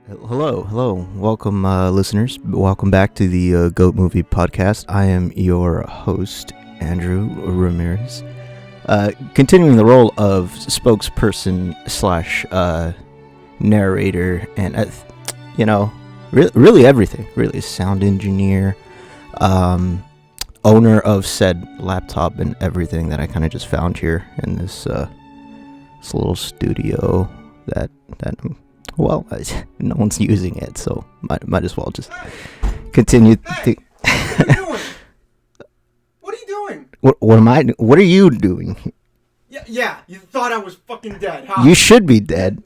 Hello. Welcome, listeners. Welcome back to the Goat Movie Podcast. I am your host, Andrew Ramirez. Continuing the role of spokesperson slash narrator and, really everything. Really, sound engineer, owner of said laptop and everything that I kind of just found here in this little studio that well, no one's using it, so might as well just continue. Hey, what are you doing? What are you doing? What are you doing? Yeah, you thought I was fucking dead, huh? You should be dead.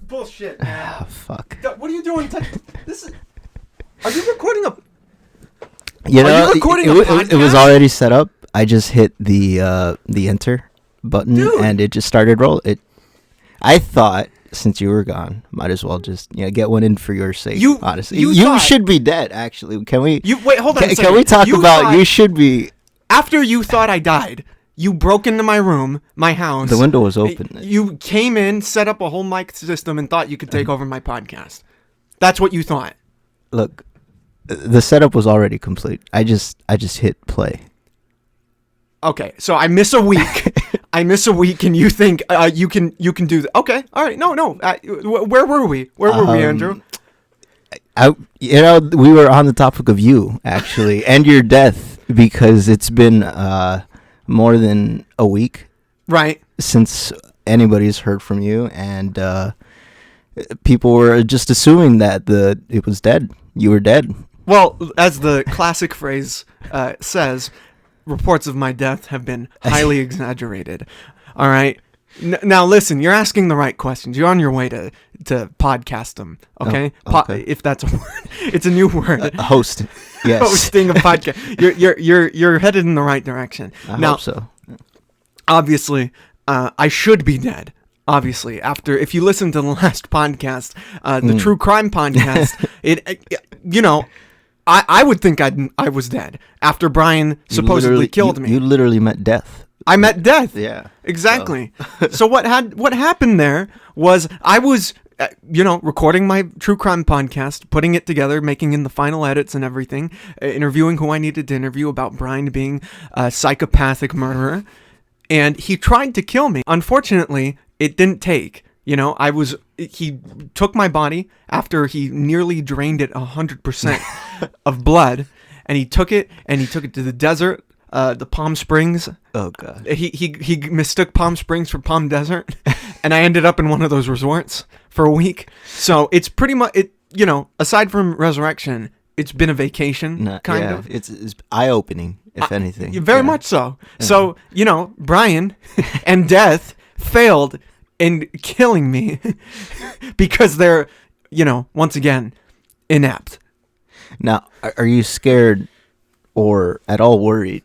Bullshit, man. Fuck. What are you doing? Are you recording a... You Are know, you recording a it was podcast? already set up. I just hit the enter button, Dude. and it just started roll. I thought, since you were gone, might as well just get one in for your sake. Honestly, you thought- should be dead. Actually, can we? Wait, hold on a second. Can we talk about thought- you should be? After you thought I died, you broke into my room, my house. The window was open. You came in, set up a whole mic system, and thought you could take over my podcast. That's what you thought. Look, the setup was already complete. I just hit play. Okay, so I miss a week. And you think you can do that? Okay, all right. No. Where were we? Where were we, Andrew? We were on the topic of you actually, and your death, because it's been more than a week, Right. since anybody's heard from you, and people were just assuming that it was dead. You were dead. Well, as the classic phrase says, reports of my death have been highly exaggerated. All right. Now listen, you're asking the right questions. You're on your way to podcast them. Okay. Oh, okay. If that's a word, it's a new word. Host, yes. Hosting a podcast. You're headed in the right direction. I Now, hope so. obviously, I should be dead. Obviously, if you listen to the last podcast, the true crime podcast, I would think I was dead after Brian supposedly killed me. You literally met death. I met death. Yeah. Exactly. So what happened there was I was recording my true crime podcast, putting it together, making in the final edits and everything, interviewing who I needed to interview about Brian being a psychopathic murderer, and he tried to kill me. Unfortunately, it didn't take. He took my body after he nearly drained it 100% of blood, and he took it to the desert, the Palm Springs. Oh god. He mistook Palm Springs for Palm Desert, and I ended up in one of those resorts for a week. So it's pretty much aside from resurrection, it's been a vacation, kind of. It's eye-opening, if anything. Very much so. So, Brian and death failed in killing me because they're, once again, inept. Now, are you scared or at all worried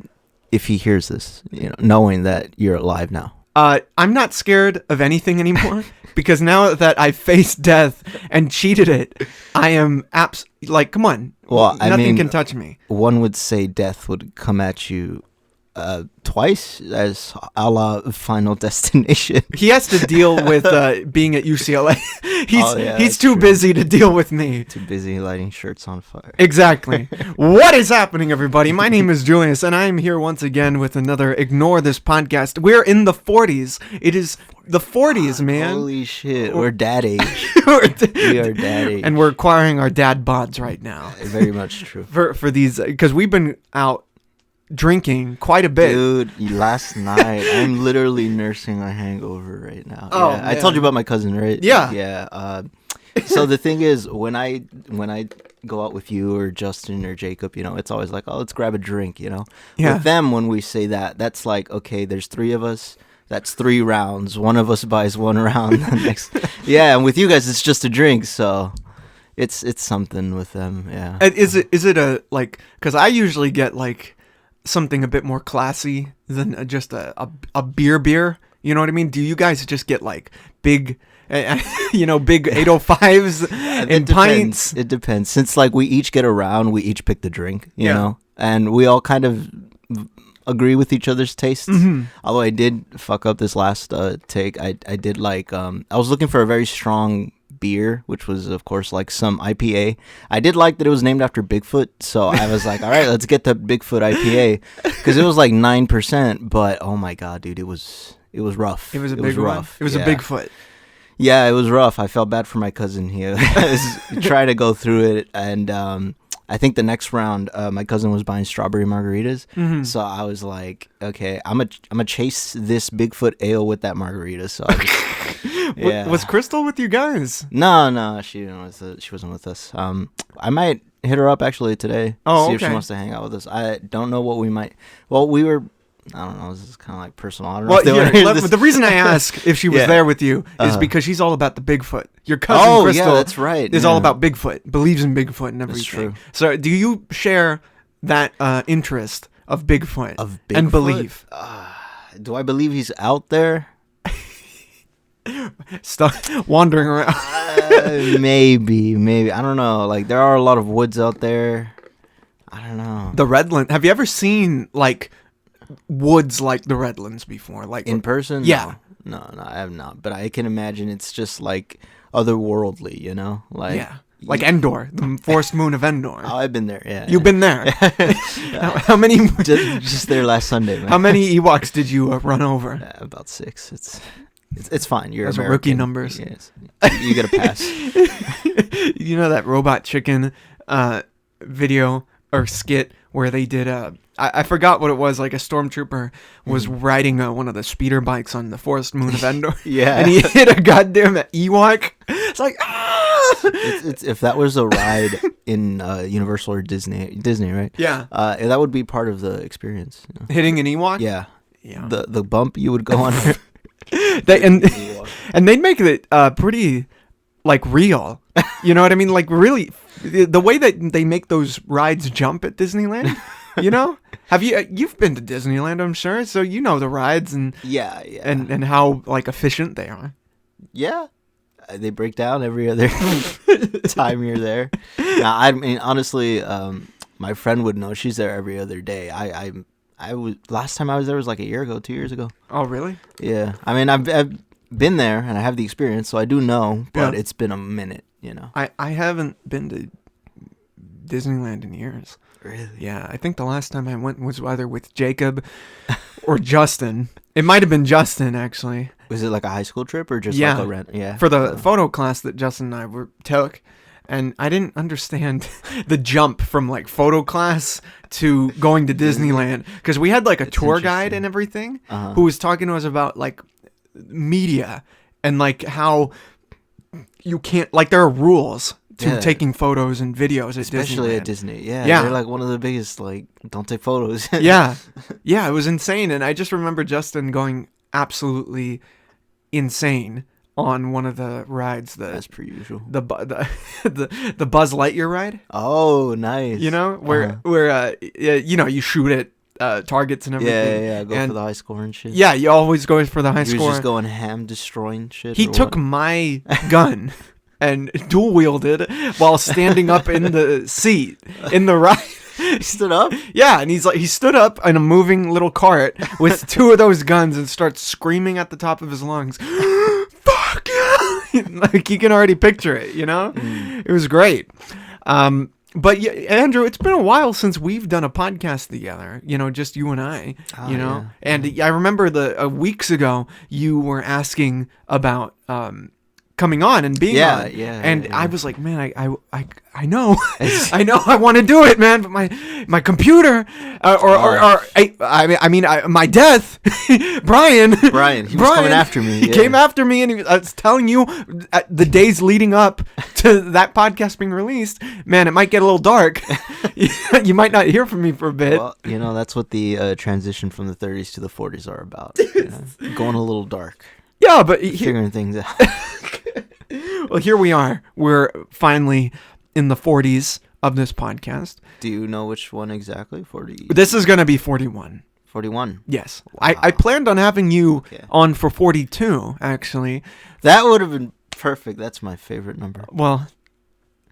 if he hears this, knowing that you're alive now? I'm not scared of anything anymore because now that I've faced death and cheated it, I am come on. Well, nothing can touch me. One would say death would come at you twice, as a la Final Destination. He has to deal with being at UCLA. He's too busy to deal with me. Too busy lighting shirts on fire. Exactly. What is happening, everybody? My name is Julius, and I am here once again with another Ignore This podcast. We're in the 40s. It is the 40s, man. Holy shit, we're dad age. We are dad age. And we're acquiring our dad bods right now. Very much true. For these, because we've been out drinking quite a bit. Dude, last night, I'm literally nursing a hangover right now. Oh, yeah. I man. told you about my cousin, right? Yeah. Yeah. So the thing is, when I go out with you or Justin or Jacob, it's always like, oh, let's grab a drink, Yeah. With them, when we say that, that's like, okay, there's 3 of us. That's 3 rounds. One of us buys 1 round. The next, yeah. And with you guys, it's just a drink. So it's something with them. Yeah. And is it a because I usually get something a bit more classy than just a beer, you know what I mean? Do you guys just get big big 805s and pints? It depends. Since we each get a round, we each pick the drink, you Yeah. know, and we all kind of agree with each other's tastes. Mm-hmm. Although I did fuck up this last take. I did I was looking for a very strong beer, which was of course like some IPA. I did like that it was named after Bigfoot, so I was like, all right, let's get the Bigfoot IPA, because it was like 9%. But oh my god, dude, it was rough. It was a big rough. It was a Bigfoot. Yeah, it was rough. I felt bad for my cousin. He was trying to go through it, and I think the next round, my cousin was buying strawberry margaritas. Mm-hmm. So I was like, okay, I'm gonna chase this Bigfoot ale with that margarita. So yeah. Was Crystal with you guys? No, she wasn't with us. I might hit her up actually today. See if she wants to hang out with us. I don't know what we might. Well, we were. I don't know. This is kind of like personal. I don't know. Well, the reason I ask if she was there with you is because she's all about the Bigfoot. Your cousin Crystal, that's right, is all about Bigfoot. Believes in Bigfoot and everything. That's true. So, do you share that interest of Bigfoot? And believe? Do I believe he's out there? Stop wandering around. Maybe. I don't know. Like, there are a lot of woods out there. I don't know. The Redlands. Have you ever seen like woods like the Redlands before? Like in person? Yeah. No, I have not. But I can imagine it's just like otherworldly, you know? Like, yeah. Like Endor, the forest moon of Endor. Oh, I've been there. Yeah. You've been there. How many? Just there last Sunday, man. How many Ewoks did you run over? About 6. It's fine. You're Those American. are rookie numbers. Yes. You get a pass. You know that Robot Chicken video or skit where they did I forgot what it was, like a stormtrooper was riding one of the speeder bikes on the forest moon of Endor. Yeah. And he hit a goddamn Ewok. It's like, It's if that was a ride in Universal or Disney, right? Yeah. That would be part of the experience. You know? Hitting an Ewok? Yeah. Yeah. The bump you would go on. And they'd make it pretty like real. You know what I mean? Like really, the way that they make those rides jump at Disneyland. You know, you've been to Disneyland, I'm sure, so you know the rides and and how like efficient they are. Yeah, they break down every other time you're there. Now, I mean, honestly, my friend would know. She's there every other day. I was last time I was there was like a year ago, 2 years ago. Oh, really? Yeah, I mean, I've been there and I have the experience, so I do know. But it's been a minute, you know. I haven't been to Disneyland in years. Really? Yeah, I think the last time I went was either with Jacob or Justin. It might have been Justin, actually. Was it like a high school trip or just like a rent? Yeah. For the photo class that Justin and I took. And I didn't understand the jump from like photo class to going to Disneyland. Because we had like a tour guide and everything who was talking to us about like media and like how you can't, like there are rules to taking photos and videos at especially Disneyland. At Disney. Yeah, they're like one of the biggest, like, don't take photos. Yeah, it was insane. And I just remember Justin going absolutely insane on one of the rides. As per usual. The Buzz Lightyear ride. Oh, nice. You know, where you know, you shoot at targets and everything. Yeah, go for the high score and shit. Yeah, you always go for the high score. He was just going ham, destroying shit. He took my gun and dual wielded while standing up in the seat in the ride. He stood up? Yeah, and he stood up in a moving little cart with two of those guns and starts screaming at the top of his lungs. Fuck yeah! Like you can already picture it, you know? It was great. But yeah, Andrew, it's been a while since we've done a podcast together, you know, just you and I, you know? Yeah. And I remember weeks ago you were asking about coming on and being on. And I was like, man, I know. I know I want to do it, man, but my computer my death, Brian, he was coming after me. He came after me and I was telling you the days leading up to that podcast being released, man, it might get a little dark. You might not hear from me for a bit. Well, you know, that's what the transition from the 30s to the 40s are about. You know? Going a little dark. Yeah, but figuring things out. Well, here we are. We're finally in the 40s of this podcast. Do you know which one exactly? 40. This is going to be 41. 41? Yes. Wow. I planned on having you on for 42, actually. That would have been perfect. That's my favorite number. Well,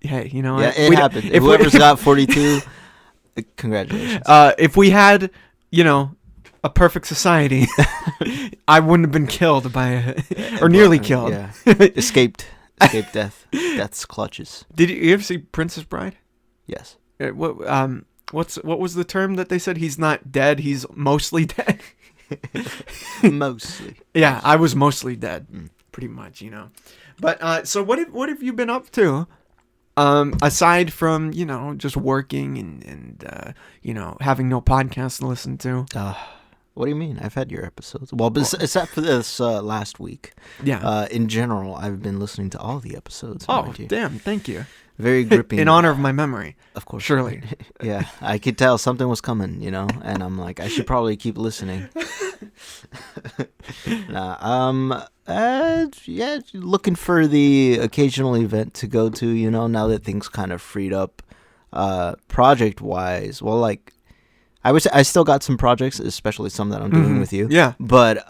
hey, you know, it happened. If whoever's got 42, congratulations. If we had, you know, a perfect society, I wouldn't have been killed by or nearly killed. Yeah. Escaped escape death's clutches. Did you ever see Princess Bride? Yes. What was the term that they said? He's not dead. He's mostly dead. Mostly. Yeah, I was mostly dead, Mm. pretty much, you know. But so what have you been up to? Aside from just working and having no podcast to listen to. What do you mean? I've had your episodes. Well, except for this last week. Yeah. In general, I've been listening to all the episodes. Oh, mind you. damn! Thank you. Very gripping. In honor of my memory. Of course. Surely. Yeah, I could tell something was coming, and I'm like, I should probably keep listening. Yeah, looking for the occasional event to go to, now that things kind of freed up, project-wise. Well, like, I would say I still got some projects, especially some that I'm doing with you. Yeah. But,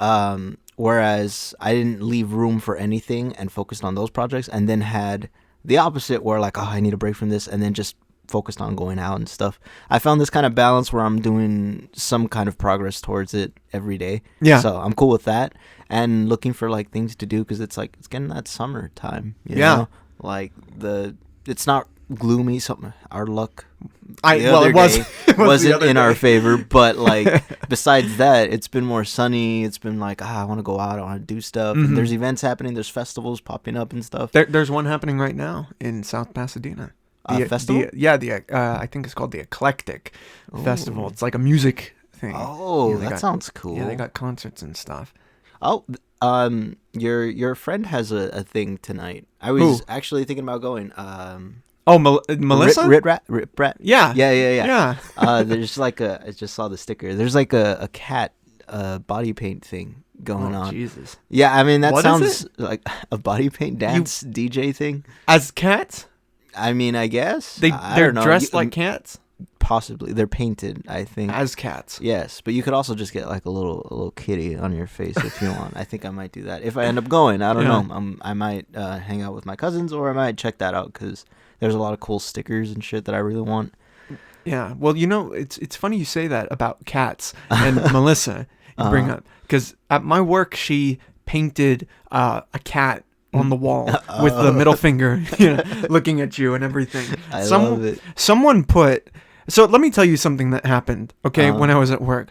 whereas I didn't leave room for anything and focused on those projects, and then had the opposite where like, I need a break from this, and then just focused on going out and stuff. I found this kind of balance where I'm doing some kind of progress towards it every day. Yeah. So I'm cool with that, and looking for like things to do because it's getting that summer time. You Yeah. know? Like it's not gloomy. Something our luck. It wasn't in our favor, but like besides that, it's been more sunny. It's been like I want to go out, I want to do stuff. Mm-hmm. And there's events happening. There's festivals popping up and stuff. There's one happening right now in South Pasadena. Festival? I think it's called the Eclectic Festival. It's like a music thing. Oh, that sounds cool. Yeah, they got concerts and stuff. Oh, your friend has a thing tonight. I was actually thinking about going. Melissa? Rip Brat? Yeah. Yeah. There's like I just saw the sticker. There's like a cat body paint thing going on. Jesus. Yeah, I mean, that What sounds like a body paint dance DJ thing. As cats? I mean, I guess. I They're don't know. dressed like cats? Possibly. They're painted, I think. As cats. Yes, but you could also just get like a little kitty on your face if you want. I think I might do that. If I end up going, I don't know. I might hang out with my cousins, or I might check that out because there's a lot of cool stickers and shit that I really want. Yeah. Well, it's funny you say that about cats and Melissa you bring up. Because at my work, she painted a cat on the wall with the middle finger looking at you and everything. I love it. Someone put... So let me tell you something that happened, okay, when I was at work.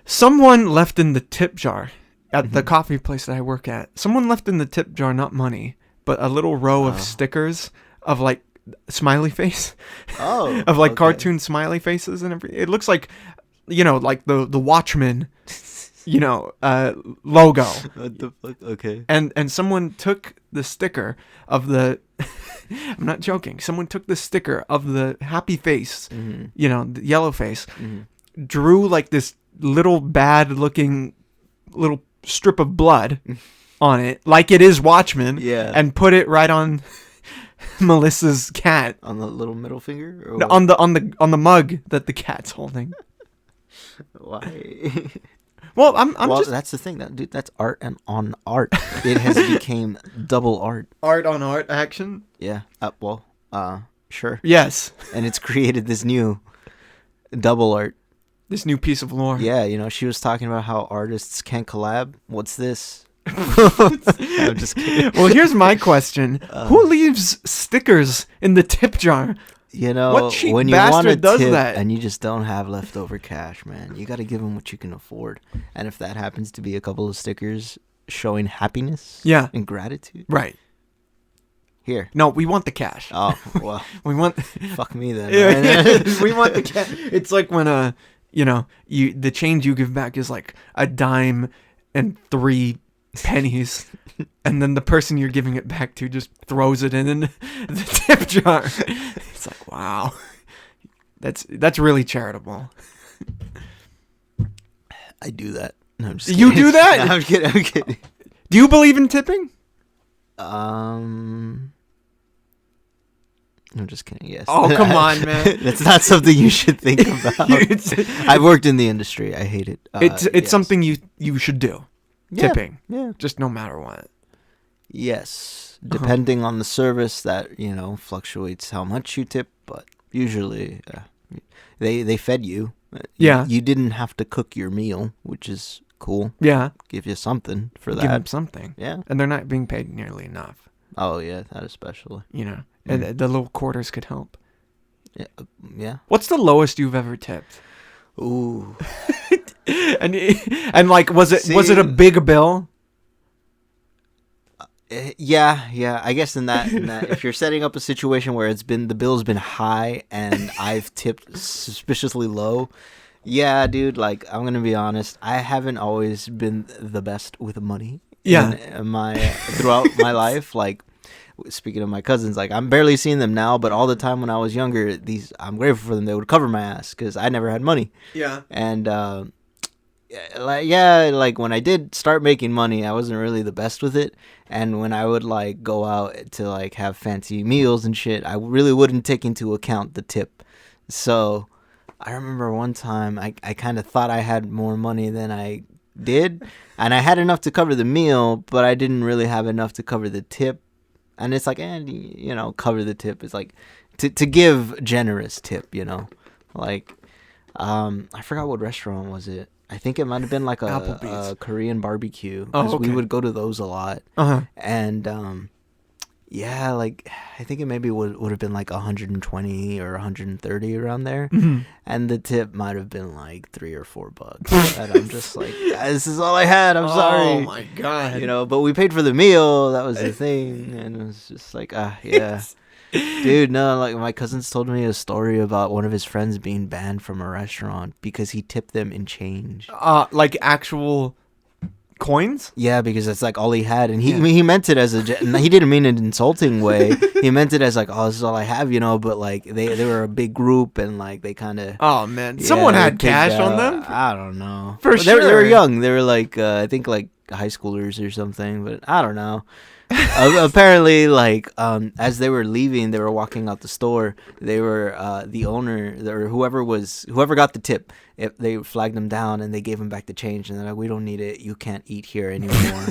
Someone left in the tip jar at the coffee place that I work at. Someone left in the tip jar, not money, but a little row of stickers of like smiley face. Oh. Of like cartoon smiley faces and everything. It looks like, like the Watchmen, logo. What the fuck? Okay. And someone took the sticker of the... I'm not joking. Someone took the sticker of the happy face, the yellow face, drew like this little bad looking little strip of blood on it, like it is Watchmen, and put it right on Melissa's cat. On the little middle finger? Or No, on the mug that the cat's holding. Why? Well, I'm just that's the thing, dude. That's art and on art. It has become double art. Art on art action. Yeah. Sure. Yes. And it's created this new double art. This new piece of lore. Yeah, she was talking about how artists can't collab. What's this? I'm just kidding. Well, here's my question: who leaves stickers in the tip jar? What cheap when you want to bastard does tip that? and you just don't have leftover cash, man, you got to give them what you can afford. And if that happens to be a couple of stickers showing happiness, and gratitude, Right. Here. No, we want the cash. Oh, well, We want. fuck me then. We want the cash. It's like when the change you give back is like a dime and 3 pennies, and then the person you're giving it back to just throws it in the tip jar. It's like, wow, that's really charitable. I do that. No, I'm just kidding. You do that? No, I'm kidding. Do you believe in tipping? I'm just kidding. Yes. Oh, come on, man. That's not something you should think about. I've worked in the industry. I hate it. It's something you should do. Yeah, Tipping. Yeah. Just no matter what. Yes. Depending on the service, that fluctuates how much you tip, but usually they fed you. Yeah. You didn't have to cook your meal, which is cool. Yeah. Give you something for that. Give them something. Yeah. And they're not being paid nearly enough. Oh yeah, that especially. You know, and the little quarters could help. Yeah. Yeah. What's the lowest you've ever tipped? Ooh. and like, was it a big bill? Yeah. I guess in that, if you're setting up a situation where the bill's been high and I've tipped suspiciously low, yeah, dude. Like, I'm gonna be honest. I haven't always been the best with money. Yeah. In my throughout my life, like. Speaking of my cousins, like I'm barely seeing them now, but all the time when I was younger, I'm grateful for them. They would cover my ass because I never had money. Yeah. And like when I did start making money, I wasn't really the best with it. And when I would like go out to like have fancy meals and shit, I really wouldn't take into account the tip. So I remember one time I kind of thought I had more money than I did, and I had enough to cover the meal, but I didn't really have enough to cover the tip. And it's like, cover the tip. It's like to give generous tip, like, I forgot what restaurant was it. I think it might have been like a Korean barbecue. Oh, okay. We would go to those a lot. Uh-huh. And, yeah, like I think it maybe would have been like 120 or 130 around there. Mm-hmm. And the tip might have been like $3 or $4. And I'm just like, this is all I had. I'm sorry. Oh my God. But we paid for the meal. That was the thing. And it was just like, yeah. Dude, no, like my cousins told me a story about one of his friends being banned from a restaurant because he tipped them in change. Like actual coins? Yeah, because that's like all he had, and he meant it as he didn't mean it in an insulting way. He meant it as like, oh, this is all I have, but like they were a big group, and like they kind of. Oh man, someone had cash on them. I don't know. For sure, they were young. They were like I think like high schoolers or something, but I don't know. Apparently, like as they were leaving, they were walking out the store. They were the owner or whoever got the tip. They flagged them down and they gave him back the change, and they're like, "We don't need it. You can't eat here anymore."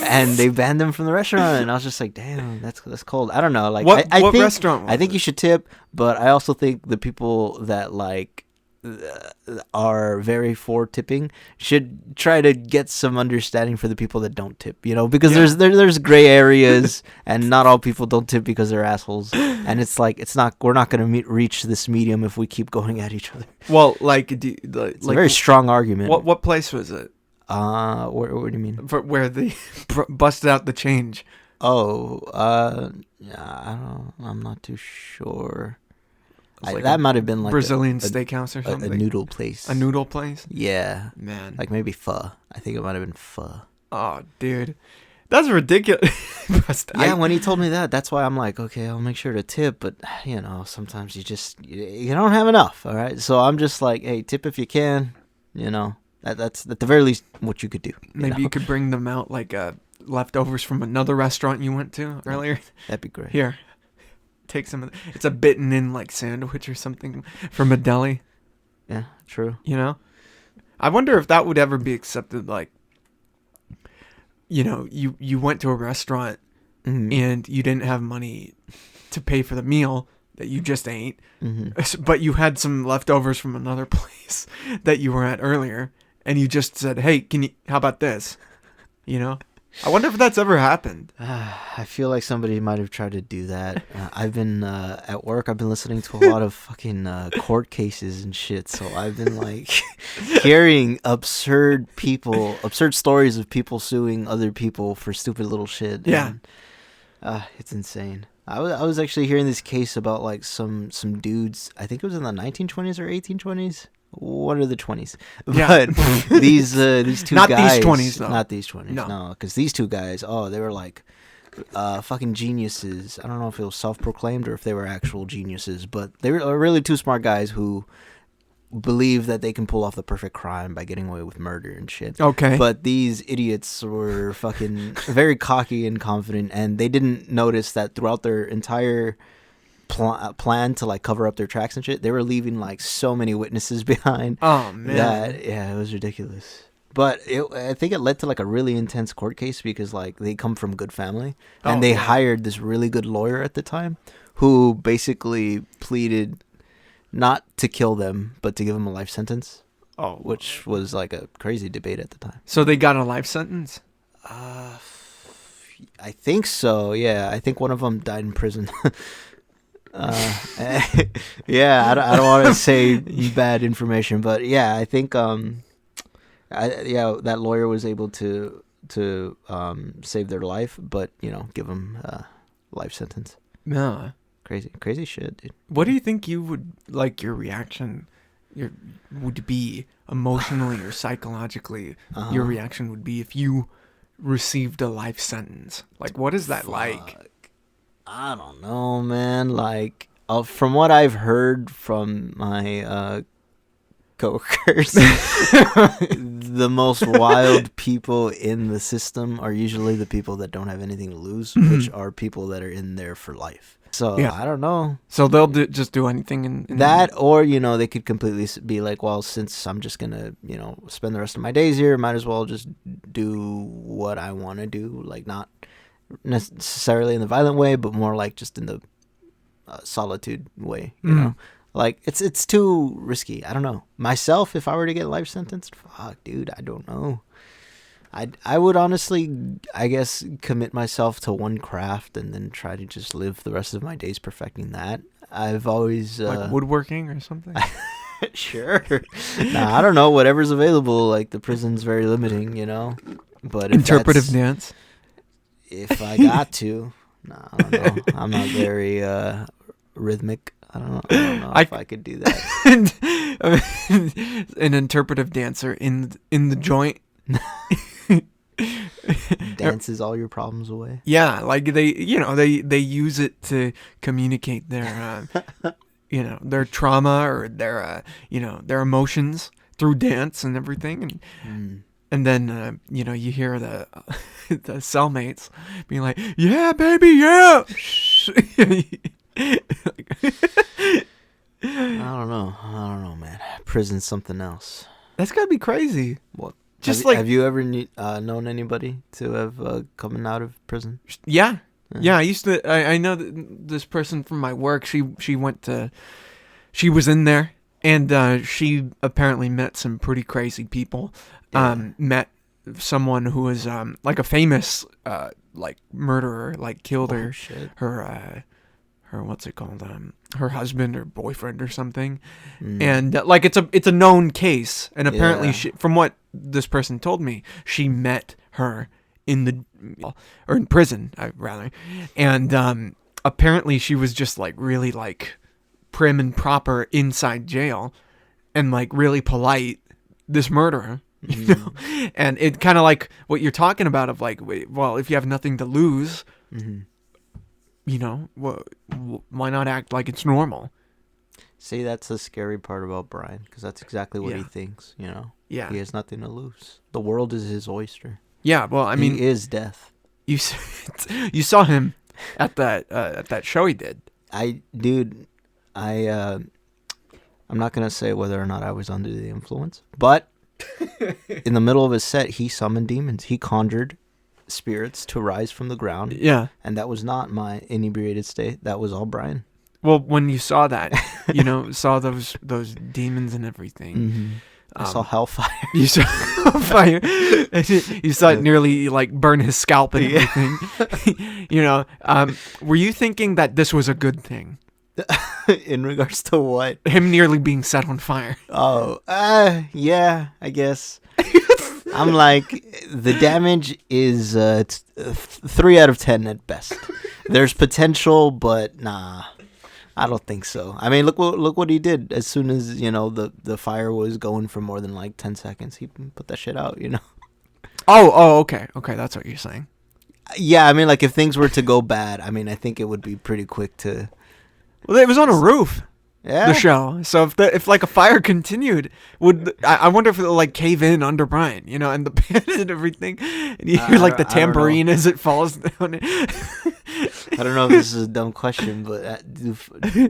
And they banned them from the restaurant. And I was just like, "Damn, that's cold." I don't know. Like, what think, restaurant? I think you should tip, but I also think the people that like are very for tipping should try to get some understanding for the people that don't tip, because there's gray areas and not all people don't tip because they're assholes, and it's like we're not going to reach this medium if we keep going at each other. Well, like it's a very strong argument. What place was it? What do you mean? Where they busted out the change? Oh, I'm not too sure. That might have been like Brazilian steakhouse or something. A noodle place. A noodle place? Yeah. Man. Like maybe pho. I think it might have been pho. Oh, dude. That's ridiculous. When he told me that, that's why I'm like, okay, I'll make sure to tip. But, sometimes you don't have enough, all right? So I'm just like, hey, tip if you can. That's at the very least what you could do. Maybe you could bring them out like leftovers from another restaurant you went to earlier. That'd be great. Here. Take some of it's a bitten in like sandwich or something from a deli. Yeah, true. I wonder if that would ever be accepted. Like, you went to a restaurant and you didn't have money to pay for the meal that you just ate, but you had some leftovers from another place that you were at earlier, and you just said, "Hey, how about this?" I wonder if that's ever happened. I feel like somebody might have tried to do that. I've been at work. I've been listening to a lot of fucking court cases and shit. So I've been like hearing absurd stories of people suing other people for stupid little shit. Yeah, and, it's insane. I was actually hearing this case about like some dudes. I think it was in the 1920s or 1820s. One of the 20s. Yeah. But these two not guys. These 20s, though. Not these 20s, no. Because these two guys, they were like fucking geniuses. I don't know if it was self-proclaimed or if they were actual geniuses, but they were really two smart guys who believe that they can pull off the perfect crime by getting away with murder and shit. Okay. But these idiots were fucking very cocky and confident, and they didn't notice that throughout their entire plan to like cover up their tracks and shit, they were leaving like so many witnesses behind. Oh man, it was ridiculous. But I think it led to like a really intense court case because like they come from good family, and they hired this really good lawyer at the time who basically pleaded not to kill them but to give them a life sentence. Oh, which was like a crazy debate at the time. So they got a life sentence? I think so. Yeah, I think one of them died in prison. Yeah, I don't want to say bad information, but yeah, I think that lawyer was able to save their life, but give them life sentence. Yeah. Crazy shit, dude. What do you think you would like your reaction would be emotionally or psychologically? Your reaction would be if you received a life sentence. Like, what is that like? I don't know, man. Like, from what I've heard from my coworkers, the most wild people in the system are usually the people that don't have anything to lose, which are people that are in there for life. So yeah. I don't know. So they'll just do anything in that, or they could completely be like, well, since I'm just gonna spend the rest of my days here, might as well just do what I want to do, like not necessarily in the violent way, but more like just in the solitude way. You know, like it's too risky. I don't know. Myself, if I were to get life sentenced, fuck, dude, I don't know. I would honestly, I guess, commit myself to one craft and then try to just live the rest of my days perfecting that. I've always like woodworking or something. Sure. Nah, I don't know. Whatever's available. Like the prison's very limiting, But if interpretive dance. If I got to, I don't know. I'm not very rhythmic. I don't know if I could do that. An interpretive dancer in the joint. Dances all your problems away. Yeah, like they use it to communicate their their trauma or their their emotions through dance and everything, and then you hear the cellmates being like, "Yeah, baby, yeah." I don't know, man. Prison's something else. That's gotta be crazy. What? Have you ever known anybody to have coming out of prison? Yeah. I used to. I know that this person from my work. She was in there, and she apparently met some pretty crazy people. Yeah. Met someone who was like a famous like murderer, like killed her what's it called? Her husband or boyfriend or something, and like it's a known case. And apparently, from what this person told me, she met her in prison, rather, and apparently she was just like really like prim and proper inside jail, and like really polite. This murderer, and it kind of like what you're talking about of like, well, if you have nothing to lose. Why not act like it's normal? See, that's the scary part about Brian, because that's exactly what he thinks, Yeah. He has nothing to lose. The world is his oyster. Yeah, well, I mean... He is death. You saw him at that show he did. I'm not going to say whether or not I was under the influence, but in the middle of his set, he summoned demons. He conjured spirits to rise from the ground. Yeah. And that was not my inebriated state. That was all Brian. Well, when you saw that, saw those demons and everything. I saw hellfire. You saw hellfire. You saw it nearly like burn his scalp and everything. Were you thinking that this was a good thing? In regards to what? Him nearly being set on fire. Oh, yeah, I guess. I'm like, the damage is 3 out of 10 at best. There's potential, but nah, I don't think so. I mean, look what he did. As soon as the fire was going for more than like 10 seconds, he put that shit out. Oh, okay, that's what you're saying. Yeah, I mean, like if things were to go bad, I mean, I think it would be pretty quick to. Well, it was on a roof. Yeah. The show. So if like a fire continued, I wonder if it'll like cave in under Brian, and the band and everything, and you hear like the tambourine as it falls down. I don't know if this is a dumb question, but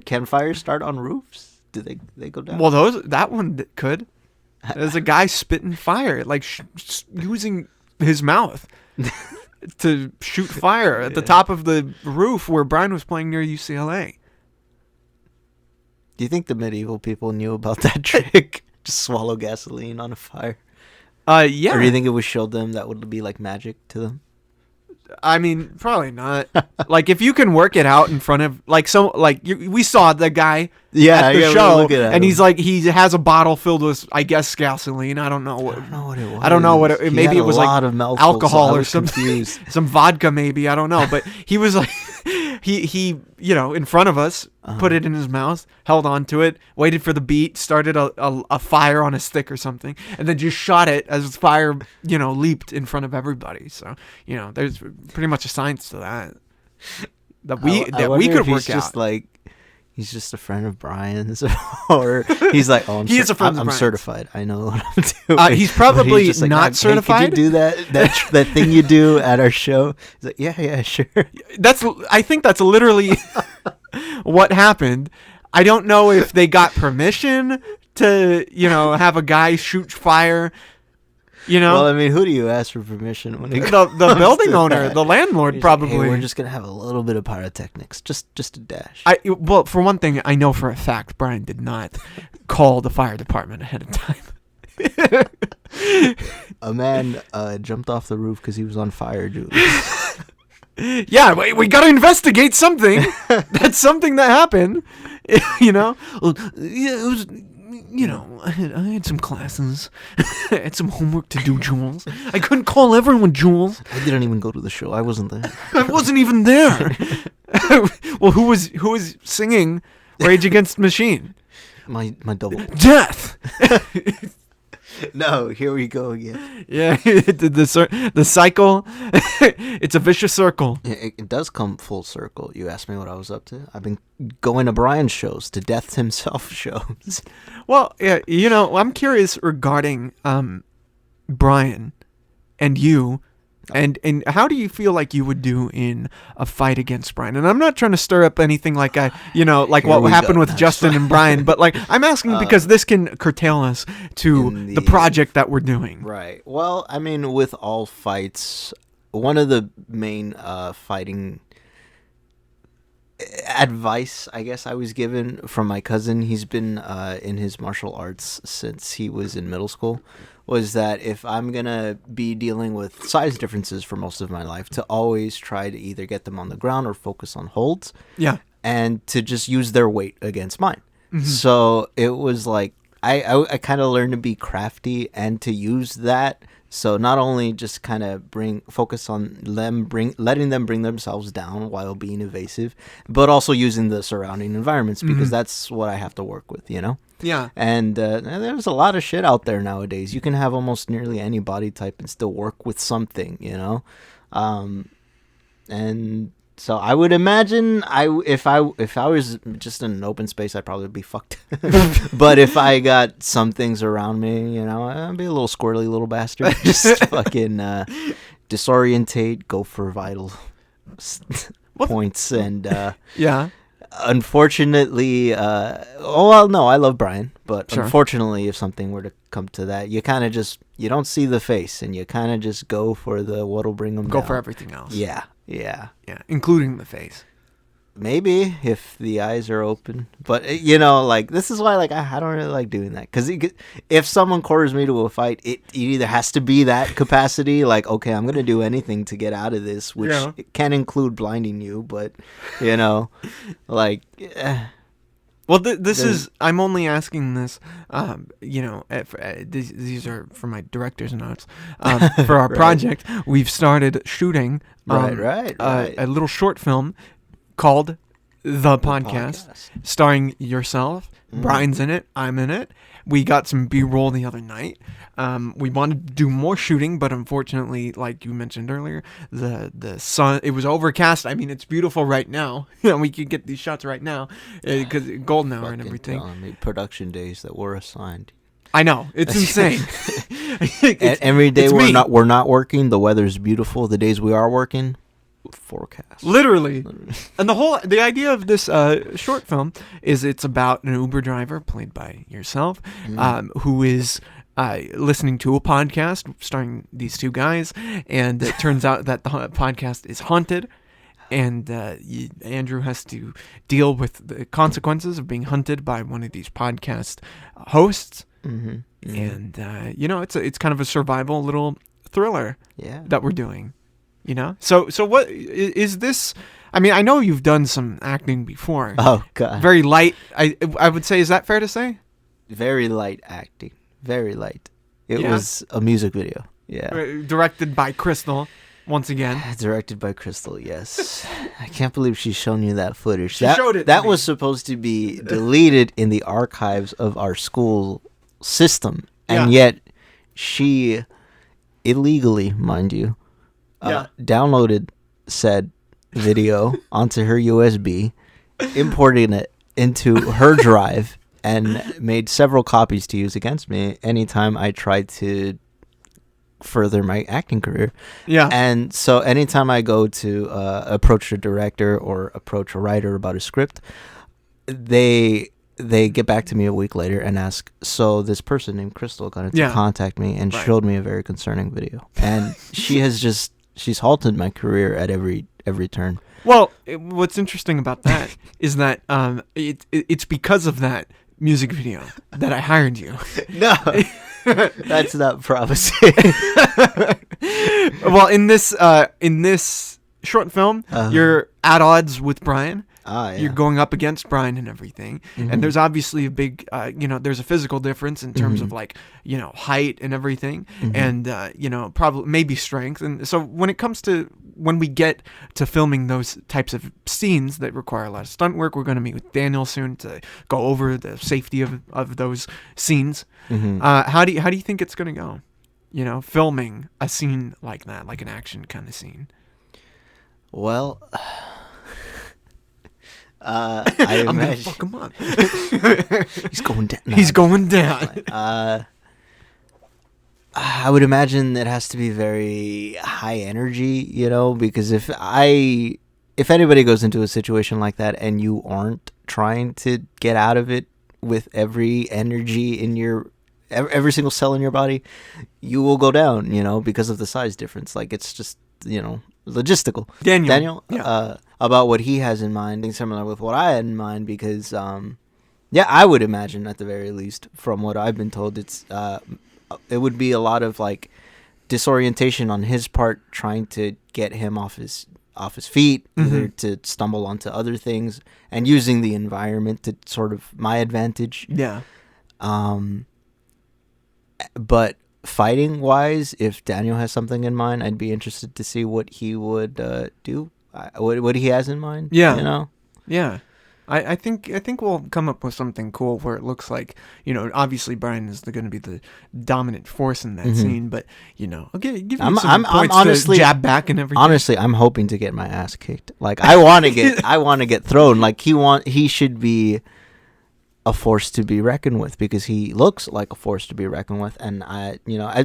can fires start on roofs? Do they go down? Well, that one could. There's a guy spitting fire, like using his mouth to shoot fire at the top of the roof where Brian was playing near UCLA. Do you think the medieval people knew about that trick? Just swallow gasoline on a fire? Yeah. Or do you think it was showed them that would be like magic to them? I mean, probably not. Like, if you can work it out in front of, like, we saw the guy at the show, and he's like, he has a bottle filled with, I guess, gasoline. I don't know what it was. I don't know what it. Maybe it was like alcohol or something, some vodka, maybe. I don't know. But he was like, he in front of us, put it in his mouth, held on to it, waited for the beat, started a fire on a stick or something, and then just shot it as fire, leaped in front of everybody. So, there's pretty much a science to that. That we could work out. Just like, he's just a friend of Brian's, or he's like, oh, I'm certified. I know what I'm doing. He's probably like, not certified. Hey, could you do that thing you do at our show? He's like, yeah, sure. I think that's literally what happened. I don't know if they got permission to, have a guy shoot fire. Well, I mean, who do you ask for permission when the building owner, the landlord, probably. Hey, we're just gonna have a little bit of pyrotechnics, just a dash. Well, for one thing, I know for a fact Brian did not call the fire department ahead of time. A man jumped off the roof because he was on fire, Julius. Yeah, we gotta investigate something. That's something that happened. Well, yeah, it was. I had some classes. I had some homework to do, Jules. I couldn't call everyone, Jules. I didn't even go to the show. I wasn't there. I wasn't even there. Well, who was singing Rage Against the Machine? My double. Death. No, here we go again. Yeah, the cycle. It's a vicious circle. It does come full circle. You asked me what I was up to. I've been going to Brian's shows, to Death himself shows. Well, yeah, I'm curious regarding Brian and you. And how do you feel like you would do in a fight against Brian? And I'm not trying to stir up anything like what happened with Justin and Brian, but like I'm asking because this can curtail us to the project that we're doing. Right. Well, I mean, with all fights, one of the main fighting advice, I guess, I was given from my cousin, he's been in his martial arts since he was in middle school, was that if I'm going to be dealing with size differences for most of my life, to always try to either get them on the ground or focus on holds. Yeah. And to just use their weight against mine. Mm-hmm. So it was like, I kind of learned to be crafty and to use that. So not only just kind of focus on letting them bring themselves down while being evasive, but also using the surrounding environments, because that's what I have to work with, Yeah. And there's a lot of shit out there nowadays. You can have almost nearly any body type and still work with something, and so I would imagine if I was just in an open space, I'd probably be fucked. But if I got some things around me, I'd be a little squirrely little bastard. Just fucking disorientate, go for vital points, and yeah. Unfortunately, no, I love Brian, but sure. Unfortunately, if something were to come to that, you kind of you don't see the face, and you kind of just go for what'll bring them down. Go for everything else. Yeah, including the face. Maybe if the eyes are open, but this is why I don't really like doing that, because if someone corners me to a fight, it either has to be that capacity, like, okay, I'm gonna do anything to get out of this, which can include blinding you, but Well, this is. I'm only asking this. These are for my director's notes. For our project, we've started shooting. Right. A little short film called The Podcast, starring yourself. Brian's in it. I'm in it. We got some B-roll the other night. We wanted to do more shooting, but unfortunately, like you mentioned earlier, the sun, it was overcast. I mean, it's beautiful right now. We could get these shots right now because golden hour and everything. Production days that were assigned. I know, it's insane. Every day we're not working. The weather's beautiful. The days we are working, forecast. Literally. And the idea of this short film is it's about an Uber driver played by yourself, who is listening to a podcast starring these two guys, and it turns out that the podcast is haunted, and Andrew has to deal with the consequences of being hunted by one of these podcast hosts. And it's kind of a survival little thriller that we're doing. You know? So what is this? I mean, I know you've done some acting before. Oh God. Very light. I would say, is that fair to say? Very light acting. Very light. It Yeah. was a music video. Yeah. Directed by Crystal, once again. Directed by Crystal, yes. I can't believe she's shown you that footage. She showed it to That me. was supposed to be deleted in the archives of our school system. And Yeah. yet she illegally, mind you, Yeah. downloaded said video onto her USB, importing it into her drive, and made several copies to use against me anytime I tried to further my acting career. Yeah. And so anytime I go to approach a director or approach a writer about a script, they get back to me a week later and ask, so this person named Crystal got into Yeah. contact me and Right. showed me a very concerning video. And she's halted my career at every turn. Well, what's interesting about that is that it's because of that music video that I hired you. No, that's not promising. Well, in this short film, you're at odds with Brian. Yeah. You're going up against Brian and everything. And there's obviously a big, there's a physical difference in terms of like, height and everything, and, probably maybe strength. And so when we get to filming those types of scenes that require a lot of stunt work, we're going to meet with Daniel soon to go over the safety of those scenes. How do you think it's going to go? Filming a scene like that, like an action kind of scene. Well, I I'm gonna imagine fuck him up. he's going down. He's going down. I would imagine it has to be very high energy, because if anybody goes into a situation like that and you aren't trying to get out of it with every energy in your every single cell in your body, you will go down, because of the size difference. Like, it's just, logistical. Daniel, Yeah. About what he has in mind, and similar with what I had in mind, because I would imagine at the very least, from what I've been told, it would be a lot of like disorientation on his part, trying to get him off his feet, either to stumble onto other things, and using the environment to sort of my advantage. Yeah. But fighting wise, if Daniel has something in mind, I'd be interested to see what he would do. What he has in mind. Yeah. Yeah. I think we'll come up with something cool where it looks like, obviously Brian is going to be the dominant force in that scene, but I'll give you some points honestly, to jab back and everything. Honestly, I'm hoping to get my ass kicked. Like, I want to get thrown. Like, he should be a force to be reckoned with, because he looks like a force to be reckoned with. And I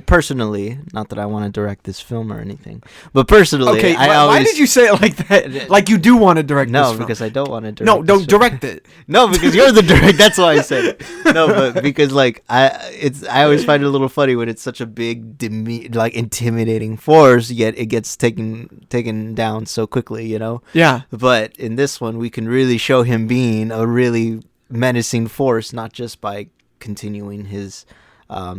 personally, not that I want to direct this film or anything, but personally, Okay, why did you say it like that? Like you do want to direct this No, film? because I don't want to direct. No, don't this film. direct it. No, because you're the director. That's why I said it. No, but because like I always find it a little funny when it's such a big, intimidating force, yet it gets taken down so quickly, Yeah. But in this one, we can really show him being a really menacing force, not just by continuing his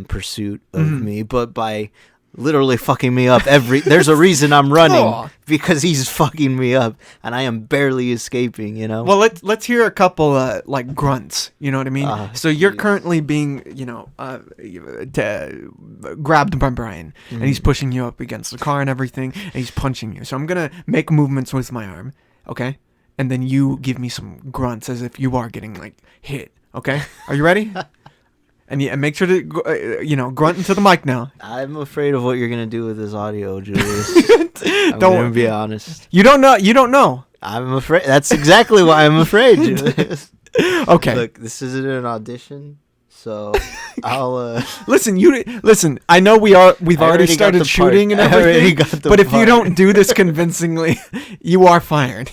pursuit of me, but by literally fucking me up there's a reason I'm running, Aw. because he's fucking me up and I am barely escaping, Well, let's hear a couple like grunts. You know what I mean? So you're jeez. currently being grabbed by Brian, and he's pushing you up against the car and everything, and he's punching you. So I'm gonna make movements with my arm, okay? And then you give me some grunts as if you are getting like hit. Okay? Are you ready? And make sure to grunt into the mic now. I'm afraid of what you're gonna do with this audio, Julius. I'm Don't gonna be honest. You don't know. I'm afraid. That's exactly why I'm afraid, Julius. Okay. Look, this isn't an audition, so I'll. Listen. I know we've already got started the shooting part. and I already everything. got the But if you part. don't do this convincingly, you are fired.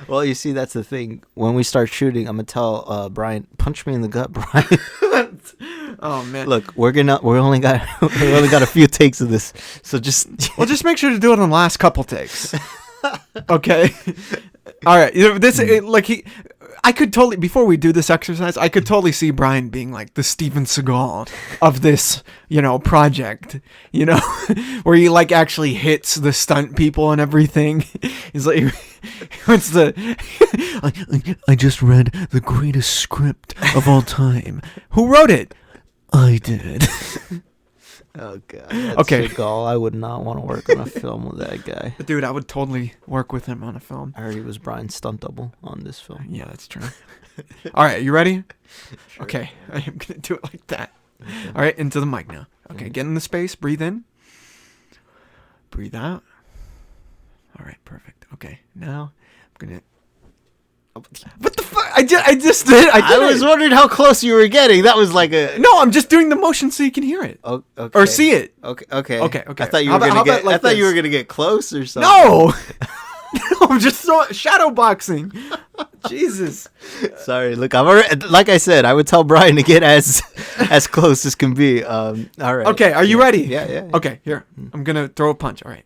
Well, you see, that's the thing. When we start shooting, I'm gonna tell Brian, punch me in the gut, Brian. Oh man. Look, we only got a few takes of this, so just Well, just make sure to do it on the last couple takes. Okay. All right. This I could totally, before we do this exercise, I could totally see Brian being like the Steven Seagal of this, project, where he like actually hits the stunt people and everything. He's like, what's I just read the greatest script of all time. Who wrote it? I did. Oh god. That's Okay. Seagal. I would not want to work on a film with that guy. Dude, I would totally work with him on a film. I heard he was Brian's stunt double on this film. Yeah, that's true. All right, you ready? Sure. Okay, I am going to do it like that. Okay. All right, into the mic now. Okay, get in the space, breathe in. Breathe out. All right, perfect. Okay, now I'm going to... What the fuck? I just did. I was wondering how close you were getting. That was like a... No, I'm just doing the motion so you can hear it. Oh, okay. Or see it. Okay. Okay. I thought you How were about- gonna how get. about like I thought you this? were gonna get close or something. No! No, I'm just shadow boxing. Jesus. Sorry. Look, I've already. Like I said, I would tell Brian to get as close as can be. All right. Okay, are you ready? Yeah. Okay, here. I'm going to throw a punch. All right.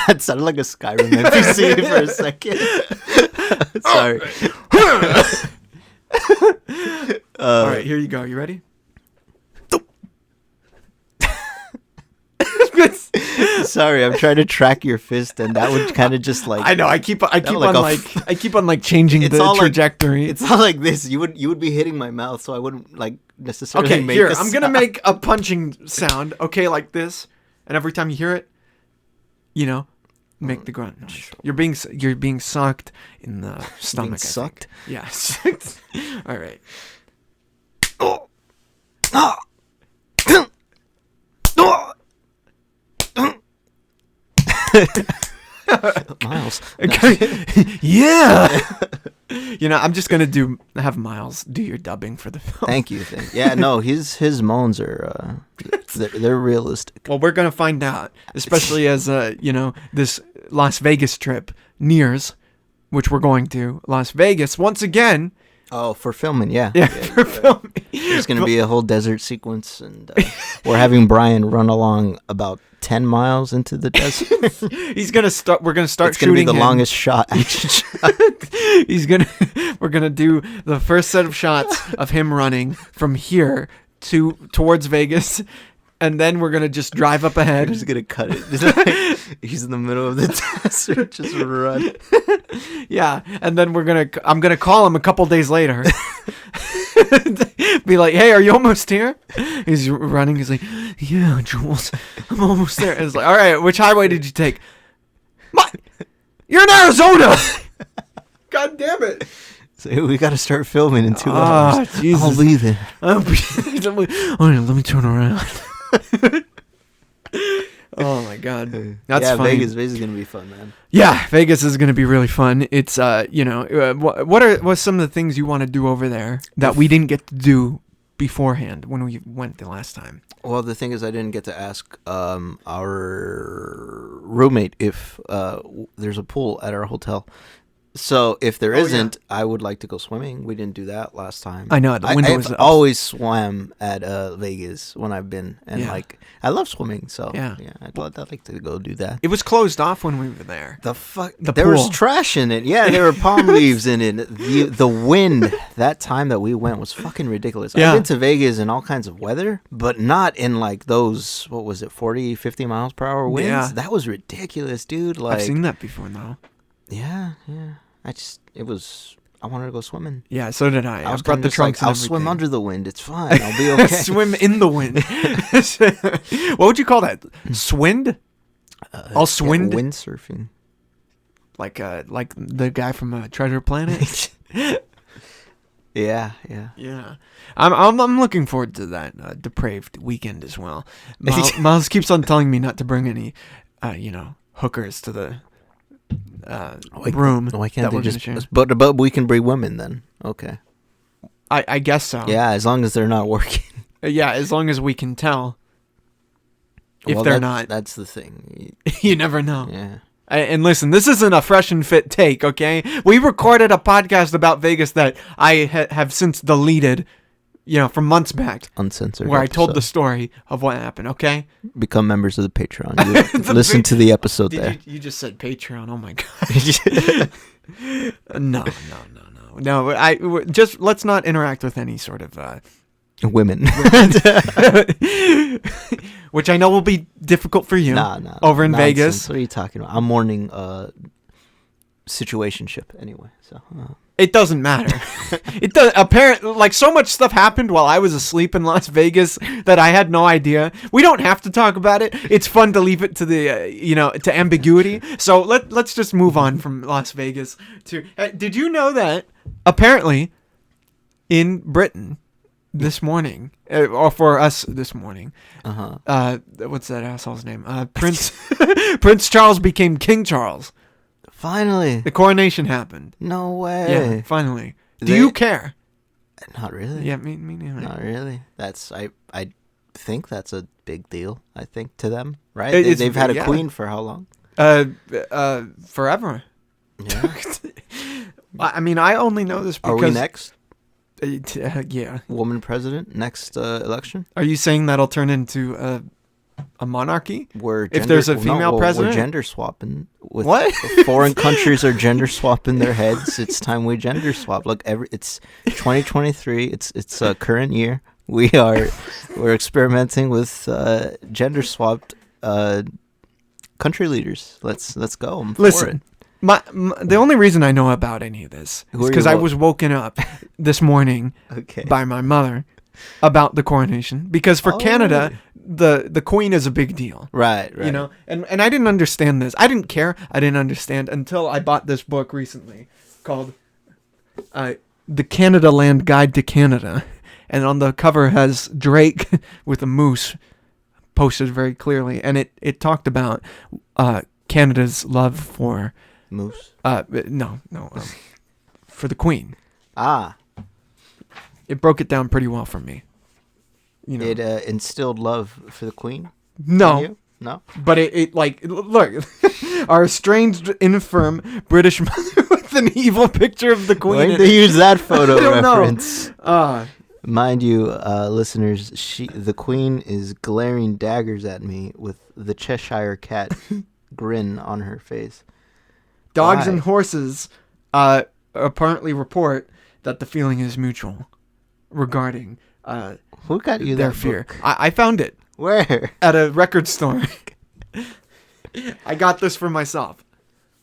That sounded like a Skyrim NPC for a second. Sorry. All right, here you go. You ready? Sorry, I'm trying to track your fist, and that would kind of just like. I know. I keep like on changing It's the all like- trajectory. It's not like this. You would be hitting my mouth, so I wouldn't like necessarily. Okay, make here. a I'm gonna sound. make a punching sound. Okay, like this, and every time you hear it, make the grunt noise. You're being sucked in the stomach. Being I think. sucked. Yeah. All right. Miles. Yeah. I'm just gonna have Miles do your dubbing for the film. Thank you. Yeah, no, his moans are they're realistic. Well, we're gonna find out, especially as this Las Vegas trip nears, which we're going to Las Vegas once again. Oh, for filming, yeah. For filming. There's gonna be a whole desert sequence, and we're having Brian run along about 10 miles into the desert. We're gonna start It's gonna shooting be the him. longest shot. Action shot. We're gonna do the first set of shots of him running from here towards Vegas, and then we're gonna just drive up We're ahead. just gonna cut it. It's like, he's in the middle of the desert, just run. Yeah, and then I'm gonna call him a couple days later. Be like, hey, are you almost here? He's running. He's like, yeah, Jules, I'm almost there. And it's like, all right, which highway did you take? You're in Arizona. God damn it. So we gotta start filming in 2 Ah, hours. Jesus. I'll be there. All right, let me turn around. Oh my god, that's yeah, funny. Vegas is gonna be fun, man. Yeah, Vegas is gonna be really fun. It's what's some of the things you want to do over there that we didn't get to do beforehand when we went the last time? Well, the thing is, I didn't get to ask our roommate if there's a pool at our hotel. So if there isn't, I would like to go swimming. We didn't do that last time. I know, the window I've was up. always swam at Vegas when I've been, and Yeah. I love swimming. So Yeah. I'd like to go do that. It was closed off when we were there. The fuck, The there was pool. trash in it. Yeah, there were palm leaves in it. The wind that time that we went was fucking ridiculous. Yeah. I've been to Vegas in all kinds of weather, but not in like those, what was it, 40, 50 miles per hour winds? Yeah. That was ridiculous, dude. Like, I've seen that before, though. yeah. I wanted to go swimming. Yeah, so did I. I was brought kinda the just trunks. like, and I'll swim everything. under the wind. It's fine. I'll be okay. Swim in the wind. What would you call that? Swind? I'll swind? Yeah, windsurfing. Like the guy from Treasure Planet. Yeah. Yeah, I'm looking forward to that depraved weekend as well. Miles keeps on telling me not to bring any, hookers to the room. Why can't that they we're just? gonna share. But we can bring women then. Okay. I guess so. Yeah, as long as they're not working. Yeah, as long as we can tell if Well, they're that's- not. That's the thing. You never know. Yeah. And listen, this isn't a fresh and fit take, okay? We recorded a podcast about Vegas that I have since deleted from months back, Uncensored. where I told the episode. story of what happened. Okay. Become members of the Patreon. You listen to the episode there. You just said Patreon. Oh my god. No. Just let's not interact with any sort of Women. which I know will be difficult for you. Nah. Over in nonsense. Vegas. What are you talking about? I'm mourning situationship anyway. So It doesn't matter. It does. Apparently, like, so much stuff happened while I was asleep in Las Vegas that I had no idea. We don't have to talk about it. It's fun to leave it to the to ambiguity. So let's just move on from Las Vegas to. Did you know that apparently in Britain this morning, or for us this morning, what's that asshole's name? Prince Charles became King Charles. finally, The coronation happened. no way. Yeah, finally. Do you care? Not really. Yeah, me neither. Not really. That's I think that's a big deal. I think to them, right? It's- They've had a yeah. queen for how long? Forever. Yeah. I mean, I only know this Are because. we next? Yeah. Woman president next election? Are you saying that'll turn into a monarchy? We're If there's a female president? we're gender swapping. With What? Foreign countries are gender swapping their heads. It's time we gender swap. Look, it's 2023. It's a current year. We're experimenting with gender swapped country leaders. Let's go. I'm for Listen. it. The only reason I know about any of this Who is are because you I wo- was woken up this morning Okay. by my mother about the coronation. Because for Oh, Canada, really? the queen is a big deal. Right. You know, and I didn't understand this. I didn't care. I didn't understand until I bought this book recently called The Canada Land Guide to Canada. And on the cover has Drake with a moose posted very clearly. And it talked about Canada's love for, Moose. for the queen. Ah, It broke it down pretty well for me. You know, it instilled love for the queen. in no. you? No. But it like, look, our estranged, infirm British mother with an evil picture of the queen. Why did they use that photo I don't know. reference? Mind you, listeners, the queen is glaring daggers at me with the Cheshire cat grin on her face. Dogs Why? and horses apparently report that the feeling is mutual regarding Who got you their that fear. book? I found it Where? at a record store. I got this for myself.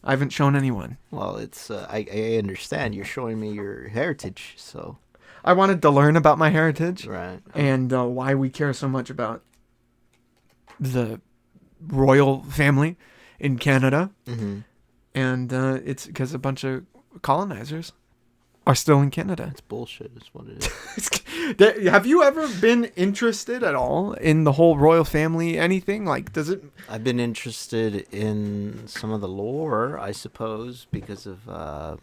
I haven't shown anyone. Well, it's I understand. You're showing me your heritage, so I wanted to learn about my heritage right. and why we care so much about the royal family in Canada. Mm-hmm. And it's because a bunch of colonizers are still in Canada. It's bullshit. Is what it is. Have you ever been interested at all in the whole royal family? Anything like? Does it? I've been interested in some of the lore, I suppose, because of.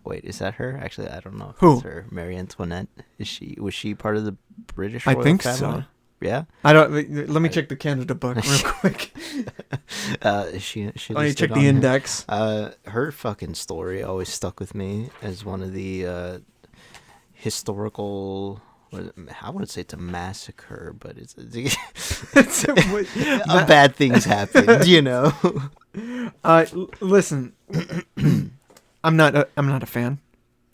Wait, is that her? Actually, I don't know if Who? it's her. Marie Antoinette. Was she part of the British I royal think family? so. Yeah. I don't. Let me check the Canada book real quick. She Let me listed check on the here. index. Her fucking story always stuck with me as one of the historical. I wouldn't say it's a massacre, but it's bad things happened. You know. Listen, I'm not a fan.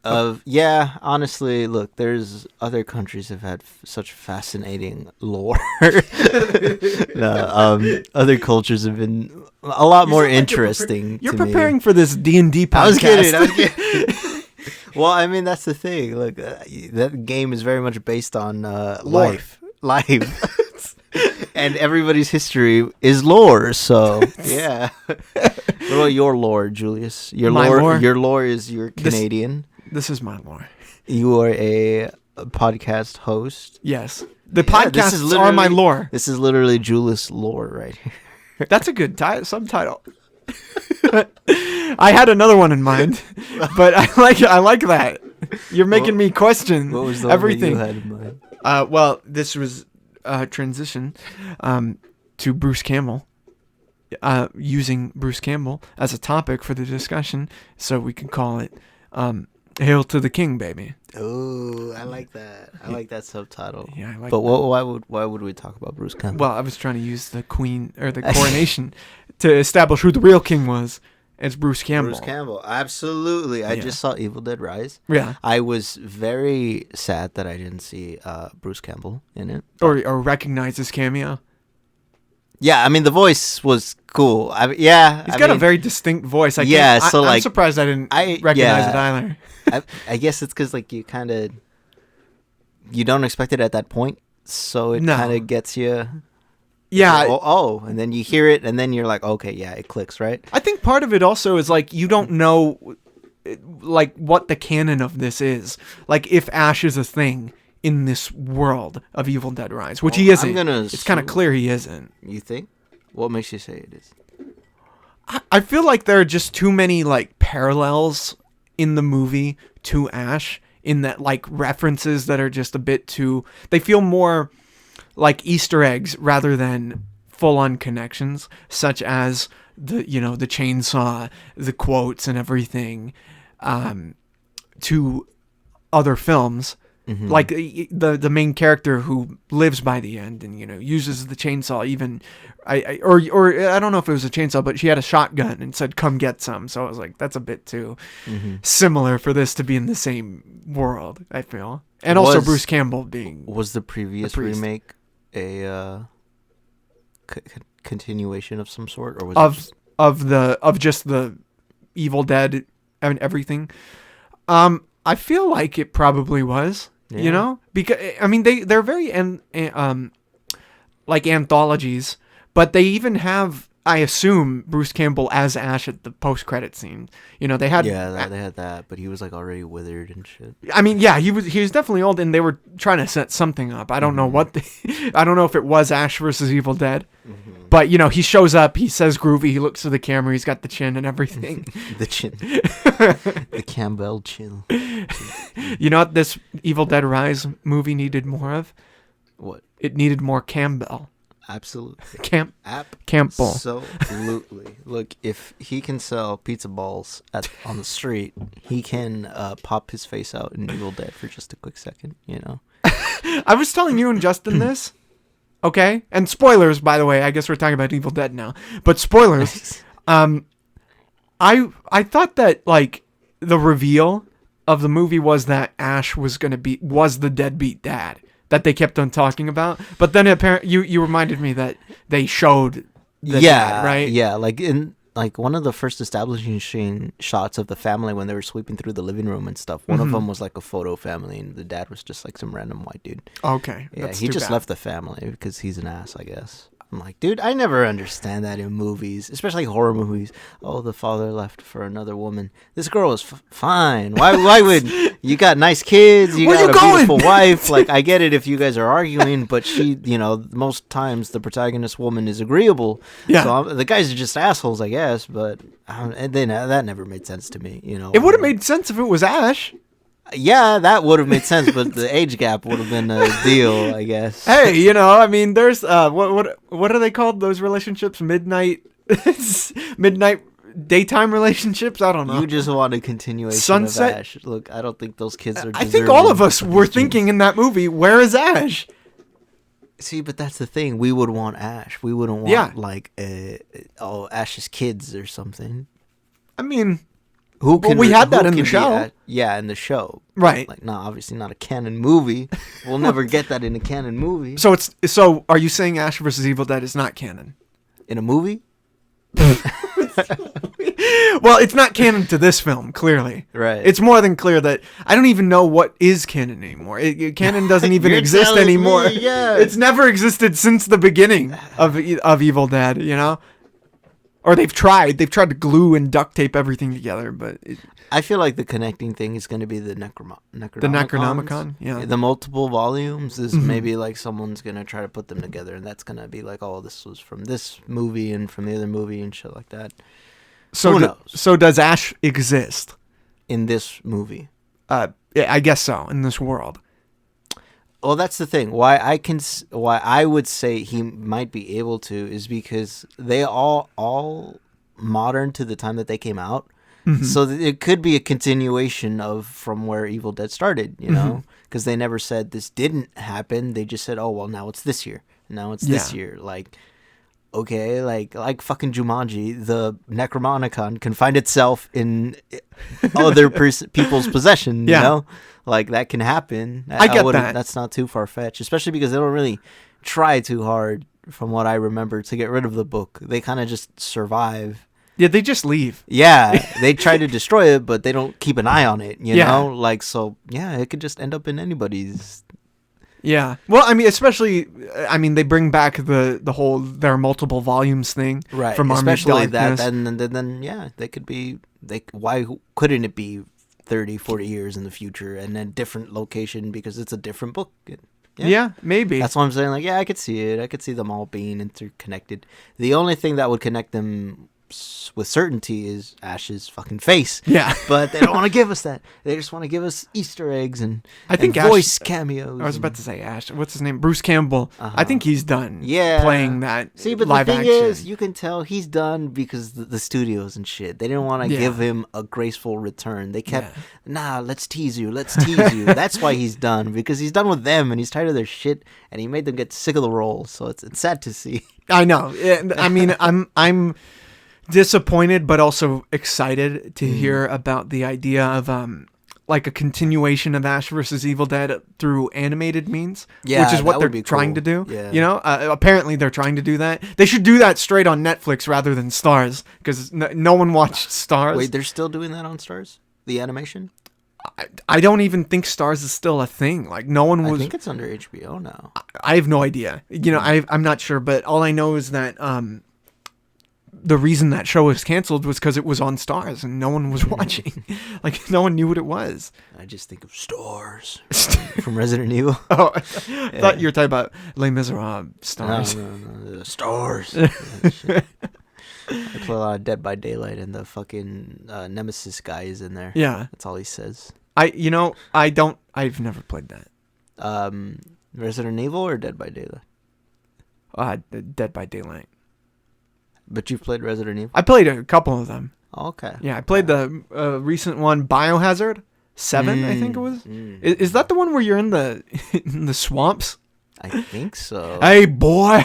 Honestly, look, there's other countries have had such fascinating lore. Other cultures have been a lot more interesting. You're to me. preparing for this D&D podcast. I was kidding. Well, I mean, that's the thing. Look, that game is very much based on life, and everybody's history is lore. So yeah. What about your lore, Julius? My lore? Your lore is you're Canadian. This is my lore. You are a podcast host. Yes. The Yeah, this podcasts is are my literally- lore. This is literally Julius lore right here. That's a good subtitle. I had another one in mind, but I like that. You're making me question What was the everything. one that you had in mind? Well, this was transition to Bruce Campbell. Using Bruce Campbell as a topic for the discussion, so we can call it Hail to the king, baby. Oh, I like that. I like that subtitle. Yeah, I like But that. why would we talk about Bruce Campbell? Well, I was trying to use the queen or the coronation to establish who the real king was. It's Bruce Campbell. Bruce Campbell, absolutely. I just saw Evil Dead Rise. Yeah. I was very sad that I didn't see Bruce Campbell in it. Or recognize his cameo. Yeah, I mean the voice was cool. He's got a very distinct voice. I'm surprised I didn't recognize it either. I guess it's because like you don't expect it at that point, so it kind of gets you. Yeah. And then you hear it, and then you're like, okay, yeah, it clicks, right? I think part of it also is like you don't know, like what the canon of this is. Like if Ash is a thing in this world of Evil Dead Rise, which he isn't. It's kind of clear he isn't. You think? What makes you say it is? I feel like there are just too many like parallels in the movie to Ash, in that like references that are just a bit too. They feel more like Easter eggs rather than full-on connections, such as the chainsaw, the quotes and everything, to other films. Mm-hmm. Like the main character who lives by the end and uses the chainsaw. Even or I don't know if it was a chainsaw, but she had a shotgun and said, "Come get some." So I was like, that's a bit too similar for this to be in the same world, I feel. And also Bruce Campbell was the previous remake a continuation of some sort, or was of just the Evil Dead and everything? I feel like it probably was. Yeah. Because I mean they're very like anthologies, but they even have, I assume, Bruce Campbell as Ash at the post-credit scene. They had they had that, but he was like already withered and shit. I mean, yeah, he was definitely old, and they were trying to set something up. I don't know what I don't know if it was Ash versus Evil Dead, but he shows up, he says groovy, he looks to the camera, he's got the chin and everything. The chin, the Campbell chin. You know what this Evil Dead Rise movie needed more of? What? It needed more Campbell. Absolutely. Campbell. Absolutely. Look, if he can sell pizza balls on the street, he can pop his face out in Evil Dead for just a quick second, I was telling you and Justin this, okay? And spoilers, by the way. I guess we're talking about Evil Dead now. But spoilers. I thought that, like, the reveal of the movie was that Ash was the deadbeat dad that they kept on talking about, but then apparently you reminded me that they showed the dad, right? Yeah, like in one of the first establishing shots of the family when they were sweeping through the living room and stuff. One of them was like a photo family, and the dad was just like some random white dude. Okay, yeah, he just left the family because he's an ass, I guess. I'm like, dude, I never understand that in movies, especially horror movies. Oh, the father left for another woman. This girl is fine. Why would you got nice kids? You got a beautiful wife. Like, I get it if you guys are arguing, but she, most times the protagonist woman is agreeable. Yeah. So the guys are just assholes, I guess. But and then that never made sense to me. It would have made sense if it was Ash. Yeah, that would have made sense, but the age gap would have been a deal, I guess. Hey, I mean, there's what are they called? Those relationships, midnight daytime relationships. I don't know. You just want a continuation Sunset? of Ash. Look, I don't think those kids are. I think all of us were thinking in that movie, where is Ash? See, but that's the thing. We would want Ash. We wouldn't want like Ash's kids or something. I mean. We had that in the show. Yeah, in the show. Right. Like, no, obviously not a canon movie. We'll never get that in a canon movie. So are you saying Ash vs. Evil Dead is not canon? In a movie? Well, it's not canon to this film, clearly. Right. It's more than clear that I don't even know what is canon anymore. Canon doesn't even exist anymore. Yeah. It's never existed since the beginning of Evil Dead, Or they've tried to glue and duct tape everything together, but I feel like the connecting thing is going to be the Necronomicon. The Necronomicon, yeah. The multiple volumes is maybe like someone's going to try to put them together, and that's going to be like, oh, this was from this movie and from the other movie and shit like that. So who knows? So does Ash exist in this movie? I guess so, in this world. Well, that's the thing. Why I would say he might be able to is because they all modern to the time that they came out. So it could be a continuation of from where Evil Dead started, you know, because they never said this didn't happen. They just said, oh, well, now it's this year. Now it's this year. Like, okay, like fucking Jumanji, the Necromonicon can find itself in other people's possession, you know? Like, that can happen. I get that. That's not too far-fetched, especially because they don't really try too hard, from what I remember, to get rid of the book. They kind of just survive. Yeah, they just leave. Yeah, they try to destroy it, but they don't keep an eye on it, you know? Like, so, yeah, it could just end up in anybody's. Yeah. Well, I mean, especially, they bring back the whole there are multiple volumes thing. Right. From especially Army that, then, yeah, they could be, why couldn't it be 30, 40 years in the future and a different location because it's a different book? Yeah, maybe. That's what I'm saying. Like, yeah, I could see it. I could see them all being interconnected. The only thing that would connect them with certainty is Ash's fucking face. Yeah. But they don't want to give us that. They just want to give us Easter eggs and voice cameos. I was about to say Ash. What's his name? Bruce Campbell. I think he's done playing that. See, but live the thing action. is, you can tell he's done because the studios and shit. They didn't want to give him a graceful return. They kept, let's tease you. That's why he's done, because he's done with them and he's tired of their shit and he made them get sick of the role. So it's sad to see. I know. I mean, I'm disappointed but also excited to hear about the idea of like a continuation of Ash versus Evil Dead through animated means, which is what they're trying to do. You know, apparently they're trying to do that. They should do that straight on Netflix rather than Stars, because no one watched Stars. Wait, they're still doing that on Stars? The animation? I don't even think Stars is still a thing. Like, no one was. I think it's under HBO now. I have no idea. You know, I'm not sure, but all I know is that the reason that show was canceled was because it was on Stars and no one was watching. Like, no one knew what it was. I just think of Stars from Resident Evil. Oh, I thought you were talking about Les Miserables. Stars. No. Stars. I play a lot of Dead by Daylight and the fucking Nemesis guy is in there. Yeah. That's all he says. I've never played that. Resident Evil or Dead by Daylight? Dead by Daylight. But you've played Resident Evil? I played a couple of them. Oh, okay. Yeah, I played the recent one, Biohazard 7, I think it was. Is that the one where you're in the swamps? I think so. Hey, boy.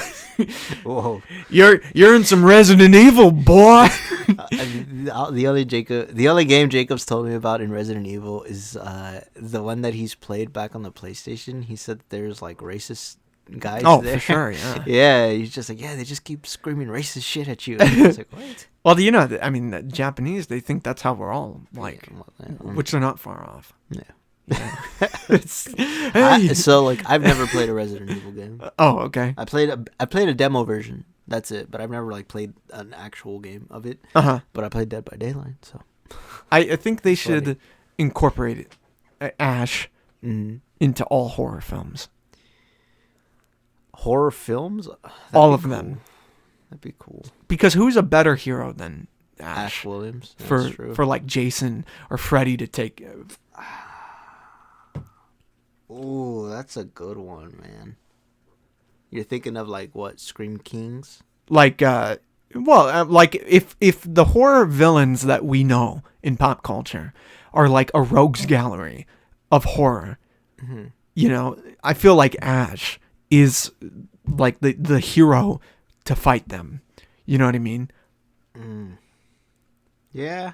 Whoa. You're in some Resident Evil, boy. The only game Jacob's told me about in Resident Evil is the one that he's played back on the PlayStation. He said that there's like racist guys there. For sure, yeah. Yeah, he's just like, they just keep screaming racist shit at you. And I was like, what? Well, you know, the Japanese, they think that's how we're all like, which they're not far off. Yeah. Hey. So like, I've never played a Resident Evil game. Oh, okay. I played a demo version. That's it. But I've never like played an actual game of it. But I played Dead by Daylight. So I think they should incorporate Ash into all horror films. Horror films? All of them. That'd be cool. Because who's a better hero than Ash Williams? For like Jason or Freddy to take. Ooh, that's a good one, man. You're thinking of like what? Scream Kings? Like, like if the horror villains that we know in pop culture are like a rogues gallery of horror, you know, I feel like Ash is like the hero to fight them. You know what I mean? Yeah.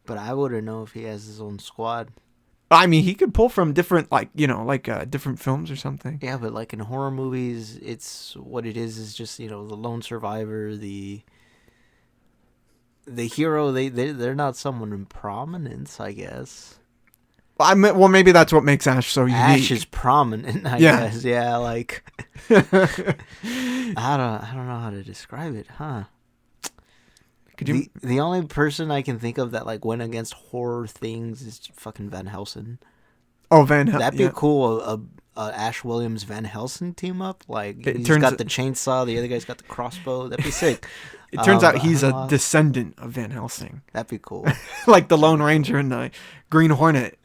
But I wouldn't know if he has his own squad. I mean, he could pull from different, like, you know, like different films or something. Yeah, but like in horror movies, it's what it is just, you know, the lone survivor, the hero. They're not someone in prominence, I guess. Well, maybe that's what makes Ash so unique. Ash is prominent, I guess. Yeah, like I don't know how to describe it, huh? Could you? The only person I can think of that like went against horror things is fucking Van Helsing. Oh, Van Helsing. That'd be cool. A Ash Williams Van Helsing team up. Like he's got the chainsaw, the other guy's got the crossbow. That'd be sick. It turns out he's a descendant of Van Helsing. That'd be cool. Like the Lone Ranger and the Green Hornet.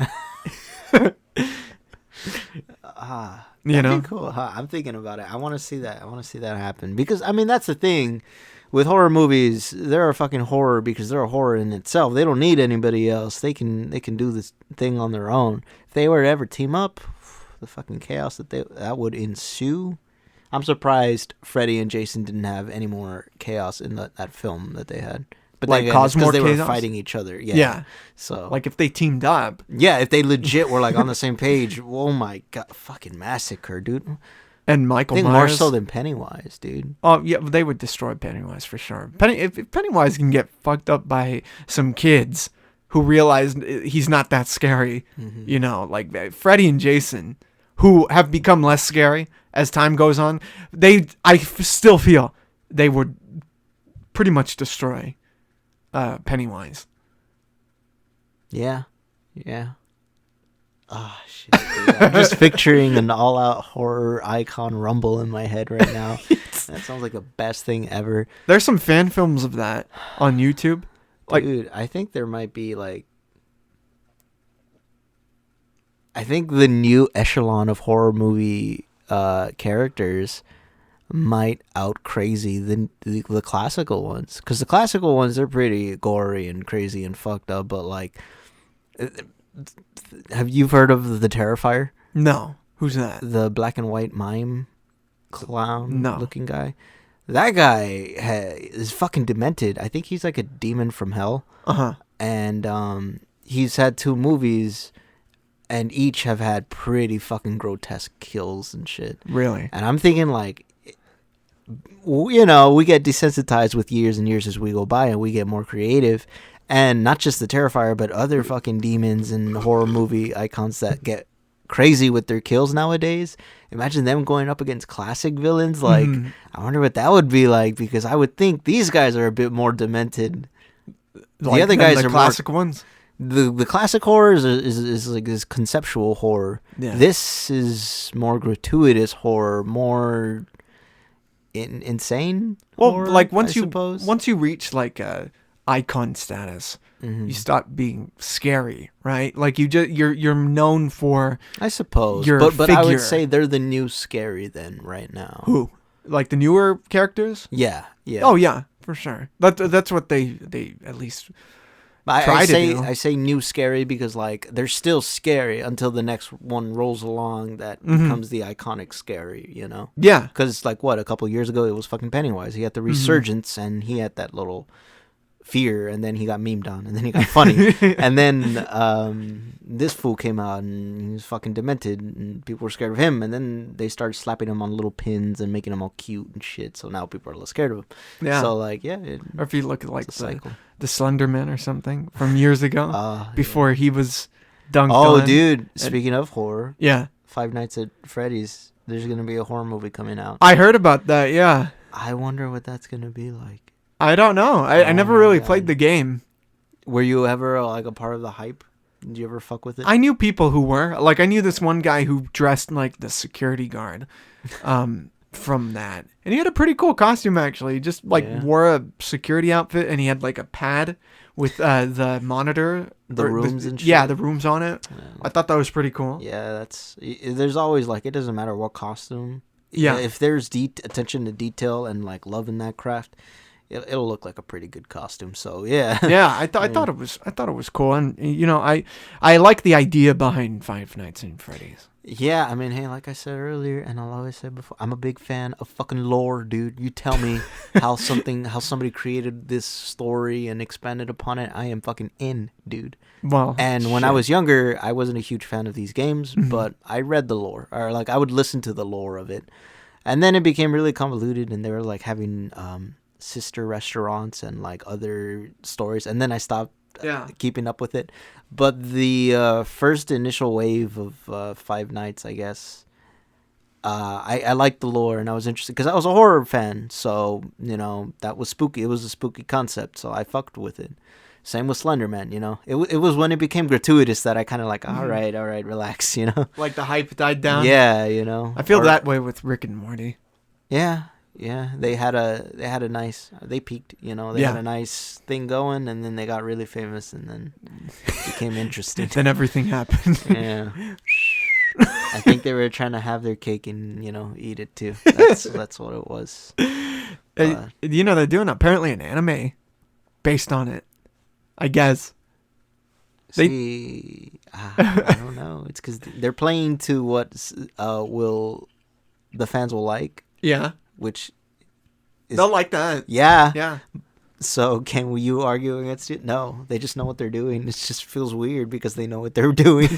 You know? That'd be cool. Huh? I'm thinking about it. I want to see that. I want to see that happen because I mean that's the thing with horror movies. They're a fucking horror because they're a horror in itself. They don't need anybody else. They can do this thing on their own. If they were to ever team up, the fucking chaos that would ensue. I'm surprised Freddy and Jason didn't have any more chaos in that film that they had. But Like then again, cause it's 'cause more they were chaos? fighting each other. Yeah. Yeah. So Like if they teamed up. yeah, if they legit were like on the same page, oh my god, fucking massacre, dude. And I Michael think Myers. more so than Pennywise, dude. Oh yeah, they would destroy Pennywise for sure. If Pennywise can get fucked up by some kids who realize he's not that scary, you know, like Freddy and Jason, who have become less scary as time goes on, still feel they would pretty much destroy Pennywise. Yeah. Oh shit! Dude. I'm just picturing an all-out horror icon rumble in my head right now. That sounds like the best thing ever. There's some fan films of that on YouTube. Like, Dude, I think there might be like, I think the new echelon of horror movie characters might out crazy the classical ones, because the classical ones, they're pretty gory and crazy and fucked up, but like, have you heard of the Terrifier? no, who's that? The black and white mime clown No. looking guy? That guy is fucking demented. I think he's like a demon from hell. Uh-huh. And he's had 2 movies, and each have had pretty fucking grotesque kills and shit. Really? And I'm thinking like, you know, we get desensitized with years and years as we go by, and we get more creative. And not just the Terrifier, but other fucking demons and horror movie icons that get crazy with their kills nowadays. Imagine them going up against classic villains. Like, I wonder what that would be like, because I would think these guys are a bit more demented. Like, other guys the are classic ones. The classic horror is like this conceptual horror. Yeah. This is more gratuitous horror, more insane. Well, horror, like I suppose. once you reach like icon status, you stop being scary, right? Like you're known for I suppose, your but I would figure. say they're the new scary then right now. who, like the newer characters. Yeah. Oh yeah, for sure. That's what they at least I try to say do. I say new scary because like they're still scary until the next one rolls along that becomes the iconic scary, you know? Yeah. Because like what, a couple years ago it was fucking Pennywise. He had the resurgence and he had that little fear, and then he got memed on, and then he got funny, and then this fool came out and he was fucking demented, and people were scared of him, and then they started slapping him on little pins and making him all cute and shit. So now people are less scared of him. Yeah. So like, yeah, Or if you look at like it's a cycle. the Slender Man or something from years ago, before he was dunked Oh, on. dude! Speaking of horror, Yeah. Five Nights at Freddy's. There's gonna be a horror movie coming out. I heard about that. Yeah. I wonder what that's gonna be like. I don't know. I never my really God. played the game. Were you ever like a part of the hype? Did you ever fuck with it? I knew people who were. Like, I knew this one guy who dressed like the security guard from that. And he had a pretty cool costume, actually. He just, like, Yeah. wore a security outfit, and he had, like, a pad with the monitor. The rooms and shit? Yeah, the rooms on it. Yeah. I thought that was pretty cool. Yeah, there's always like, it doesn't matter what costume. Yeah. If there's attention to detail and like love in that craft, it'll look like a pretty good costume. So yeah. Yeah, I thought it was cool, and you know, I like the idea behind Five Nights at Freddy's. Yeah, I mean, hey, like I said earlier, and I'll always say before, I'm a big fan of fucking lore, dude. You tell me how somebody created this story and expanded upon it, I am fucking in, dude. Well, And when I shit. was younger, I wasn't a huge fan of these games, but I read the lore, or like I would listen to the lore of it, and then it became really convoluted, and they were like having sister restaurants and like other stories, and then I stopped keeping up with it. But the first initial wave of Five Nights, I guess, I liked the lore, and I was interested because I was a horror fan, so you know that was spooky. It was a spooky concept, so I fucked with it. Same with Slender Man, you know. It was when it became gratuitous that I kind of like, all right, relax, you know. like the hype died down. Yeah, you know. I feel Or- that way with Rick and Morty. Yeah, they had a nice, they peaked, you know. They had Yeah. a nice thing going, and then they got really famous, and then it became interesting. Then everything happened. Yeah. I think they were trying to have their cake and eat it too. That's what it was. They're doing apparently an anime based on it, I guess. I don't know. It's because they're playing to what the fans will like. Yeah, which they'll like that. Yeah. Yeah. So can you argue against it? No, they just know what they're doing. It just feels weird because they know what they're doing.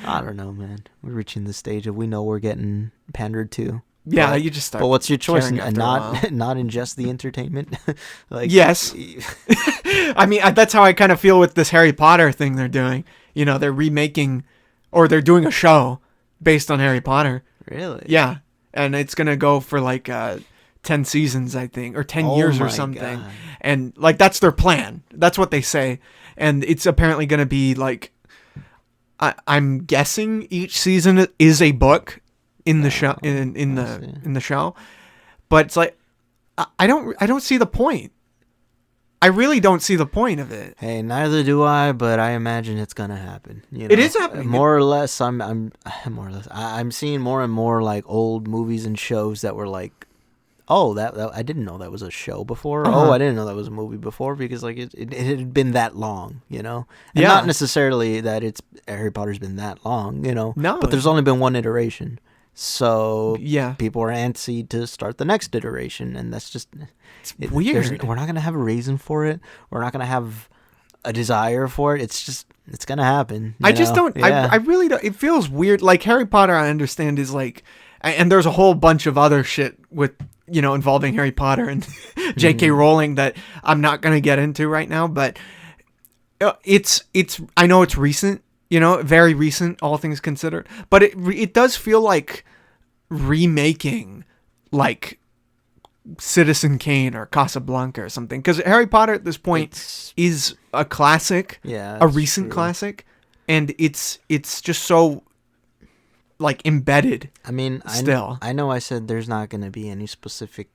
I don't know, man. We're reaching the stage of we know we're getting pandered to. Yeah, you just start. But what's your choice? Not ingest the entertainment. Yes. I mean, that's how I kind of feel with this Harry Potter thing they're doing. They're remaking, or they're doing a show based on Harry Potter. Really? Yeah, and it's gonna go for 10 seasons, I think, or 10 years or something. God. And that's their plan. That's what they say. And it's apparently going to be I'm guessing each season is a book in the show, in the show. But it's I don't see the point. I really don't see the point of it. Hey, neither do I, but I imagine it's gonna happen. It is happening. More or less, I'm seeing more and more old movies and shows that were oh, that I didn't know that was a show before. Uh-huh. Oh, I didn't know that was a movie before because it had been that long, And yeah. not necessarily that Harry Potter's been that long, No. But there's only been one iteration. So yeah, people are antsy to start the next iteration, and that's just weird. We're not gonna have a reason for it. We're not gonna have a desire for it. It's gonna happen. I just don't. Yeah. I really don't. It feels weird. Harry Potter, I understand is and there's a whole bunch of other shit with involving Harry Potter and J.K. Rowling that I'm not gonna get into right now. But it's I know it's recent. Very recent, all things considered. But it does feel like remaking, Citizen Kane or Casablanca or something. Because Harry Potter at this point is a classic, a recent classic, and it's just so embedded. I mean, still, I know I said there's not going to be any specific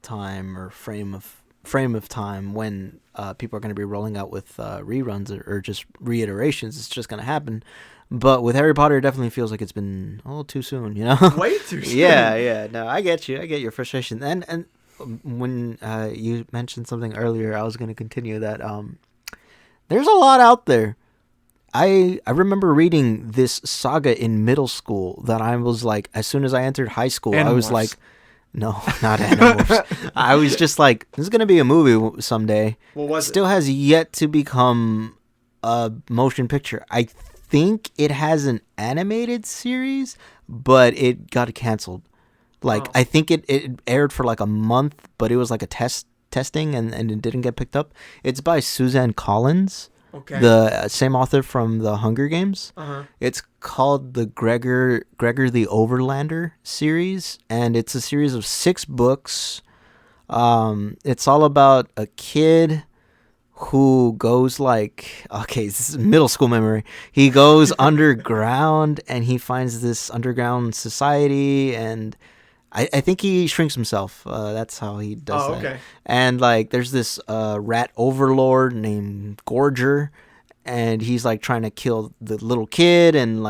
time or frame of time when people are going to be rolling out with reruns or just reiterations. It's just going to happen. But with Harry Potter, it definitely feels like it's been a little too soon, Way too soon. Yeah. No, I get you. I get your frustration. And when you mentioned something earlier, I was going to continue that. There's a lot out there. I remember reading this saga in middle school that I was as soon as I entered high school, Animorphs. I was no, not Animorphs. I was just this is going to be a movie someday. What was Still has yet to become a motion picture. I think it has an animated series, but it got canceled. I think it aired for a month, but it was a testing and it didn't get picked up. It's by Suzanne Collins. Okay. The same author from the Hunger Games. Uh-huh. It's called the Gregor the Overlander series, and it's a series of 6 books. It's all about a kid who goes this is middle school memory. He goes underground and he finds this underground society, and I think he shrinks himself. That's how he does that. Okay. And there's this rat overlord named Gorger, and he's trying to kill the little kid, and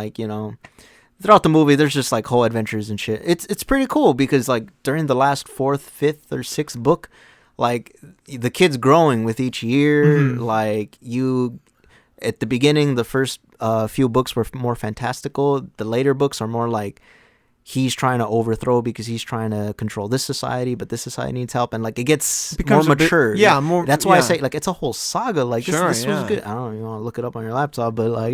throughout the movie there's just whole adventures and shit. It's pretty cool because during the last 4th, 5th, or 6th book, the kid's growing with each year. Mm-hmm. At the beginning, the first few books were more fantastical. The later books are more he's trying to overthrow because he's trying to control this society, but this society needs help, and it gets more mature. More. That's why I say it's a whole saga. This was good. I don't know, you want to look it up on your laptop, but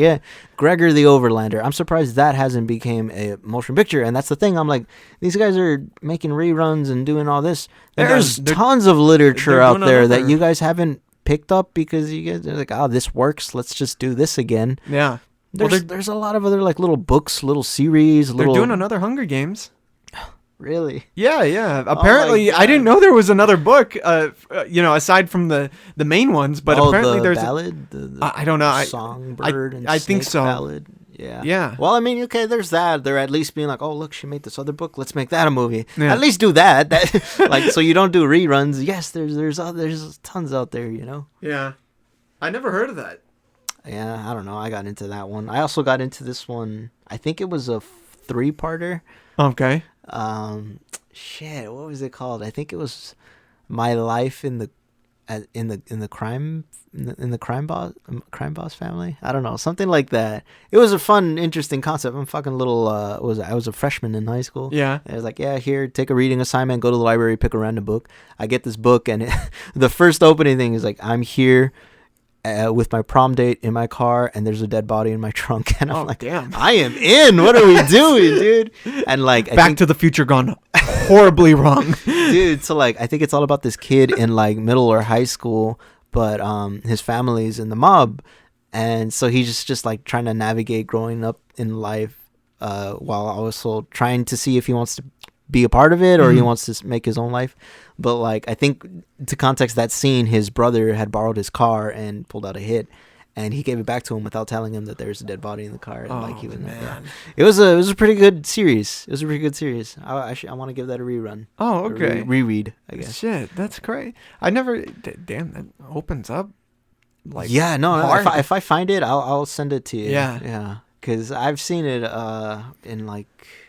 Gregor the Overlander. I'm surprised that hasn't became a motion picture, and that's the thing. I'm these guys are making reruns and doing all this. There's tons of literature out there that you guys haven't picked up because you guys are this works. Let's just do this again. Yeah. There's a lot of other little books, little series. They're doing another Hunger Games. Really? Yeah. Apparently, I didn't know there was another book. Aside from the main ones, but apparently there's ballad. I don't know. Songbird and I think so. Ballad. Yeah. Yeah. Well, I mean, okay, there's that. They're at least being oh, look, she made this other book. Let's make that a movie. Yeah. At least do that. So you don't do reruns. Yes, there's tons out there. Yeah. I never heard of that. Yeah, I don't know. I got into that one. I also got into this one. I think it was a 3-parter. Okay. Shit, what was it called? I think it was My Life in the crime boss family. I don't know, something like that. It was a fun, interesting concept. I'm fucking little. I was a freshman in high school. Yeah. And I was like, yeah, here, take a reading assignment, go to the library, pick a random book. I get this book, and the first opening thing is like, I'm here with my prom date in my car, and there's a dead body in my trunk, and I'm like, damn. I am in. What are we doing, dude? And like, Back to the Future gone horribly wrong. Dude, so like, I think it's all about this kid in like middle or high school, but his family's in the mob, and so he's just like trying to navigate growing up in life, while also trying to see if he wants to be a part of it or he wants to make his own life. But like, I think to context that scene, his brother had borrowed his car and pulled out a hit, and he gave it back to him without telling him that there's a dead body in the car. And like, he was, man. It was a pretty good series. It was a pretty good series. I want to give that a rerun. Oh, Or okay. reread, I guess. Shit, that's great. I never. Damn, that opens up. Like, Yeah, no. hard. If I find it, I'll send it to you. Yeah. Yeah. Because I've seen it in like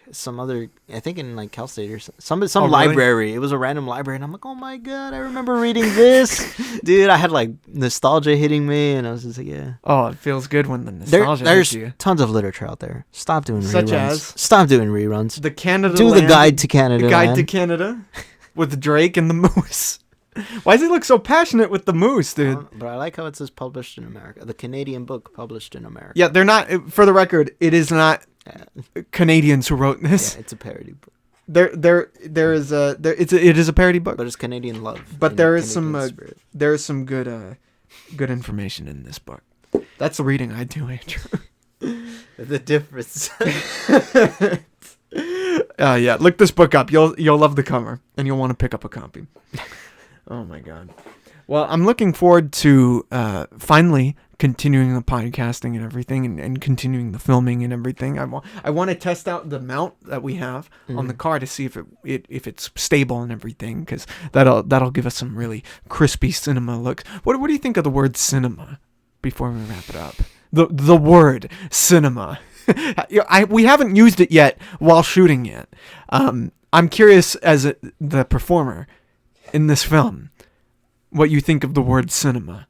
some other, I think in like Cal State or some Oh, really? library. It was a random library, and I'm like, oh my god, I remember reading this, dude. I had like nostalgia hitting me, and I was just like, yeah. Oh, it feels good when the nostalgia There's hits you. tons of literature out there. Stop doing Such reruns. as? Stop doing reruns. The Canada. Do the Guide to Canada. The Guide man. to Canada, with Drake and the moose. Why does he look so passionate with the moose, dude? But I like how it says published in America. The Canadian book published in America. Yeah, they're not. For the record, it is not Yeah, Canadians who wrote this. it's a parody book. It is a parody book. But it's Canadian love. But and there is Canadian some spirit. there is some good information in this book. That's the reading I do, Andrew. The difference. Yeah, look this book up. You'll love the cover, and you'll want to pick up a copy. Oh my god. Well, I'm looking forward to finally continuing the podcasting and everything, and continuing the filming and everything. I want to test out the mount that we have on the car to see if it's stable and everything, because that'll give us some really crispy cinema looks. What do you think of the word cinema? Before we wrap it up, the word cinema. We haven't used it yet while shooting it. I'm curious as the performer in this film, what you think of the word cinema.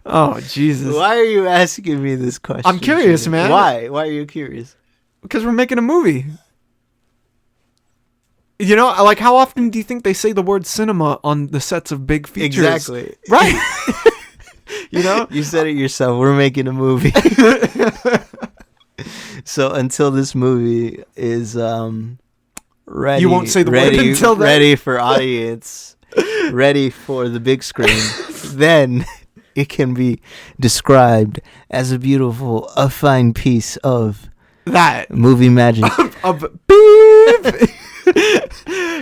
Oh, Jesus. Why are you asking me this question? I'm curious, Jimmy? man. Why? Why are you curious? Because we're making a movie. You know, like, how often do you think they say the word cinema on the sets of big features? Exactly. Right. You know? You said it yourself. We're making a movie. So until this movie is ready, You won't say the word until then. ready for audience, ready for the big screen, then it can be described as a fine piece of That. movie magic. Of beep.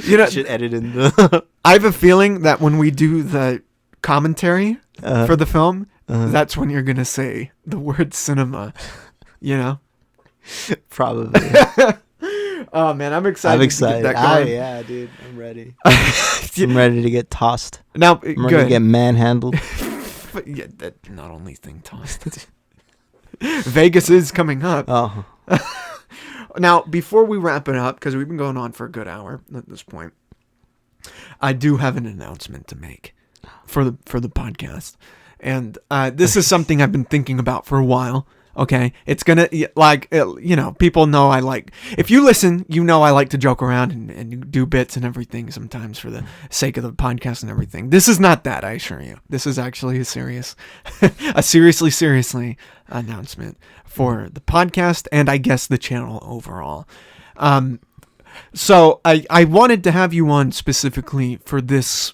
You know, Should edit in the I have a feeling that when we do the commentary for the film, that's when you're going to say the word cinema. You know? probably. Oh, man, I'm excited. I'm excited. To get that going. Yeah, dude, I'm ready. I'm ready to get tossed. Now, I'm ready to good. get manhandled. Yeah, that not only thing tossed. Vegas is coming up. Oh, Now, before we wrap it up, because we've been going on for a good hour at this point, I do have an announcement to make for the podcast, and this is something I've been thinking about for a while. Okay, it's gonna people know I like. If you listen, you know I like to joke around and do bits and everything sometimes for the sake of the podcast and everything. This is not that, I assure you. This is actually a seriously announcement for the podcast and I guess the channel overall. So I wanted to have you on specifically for this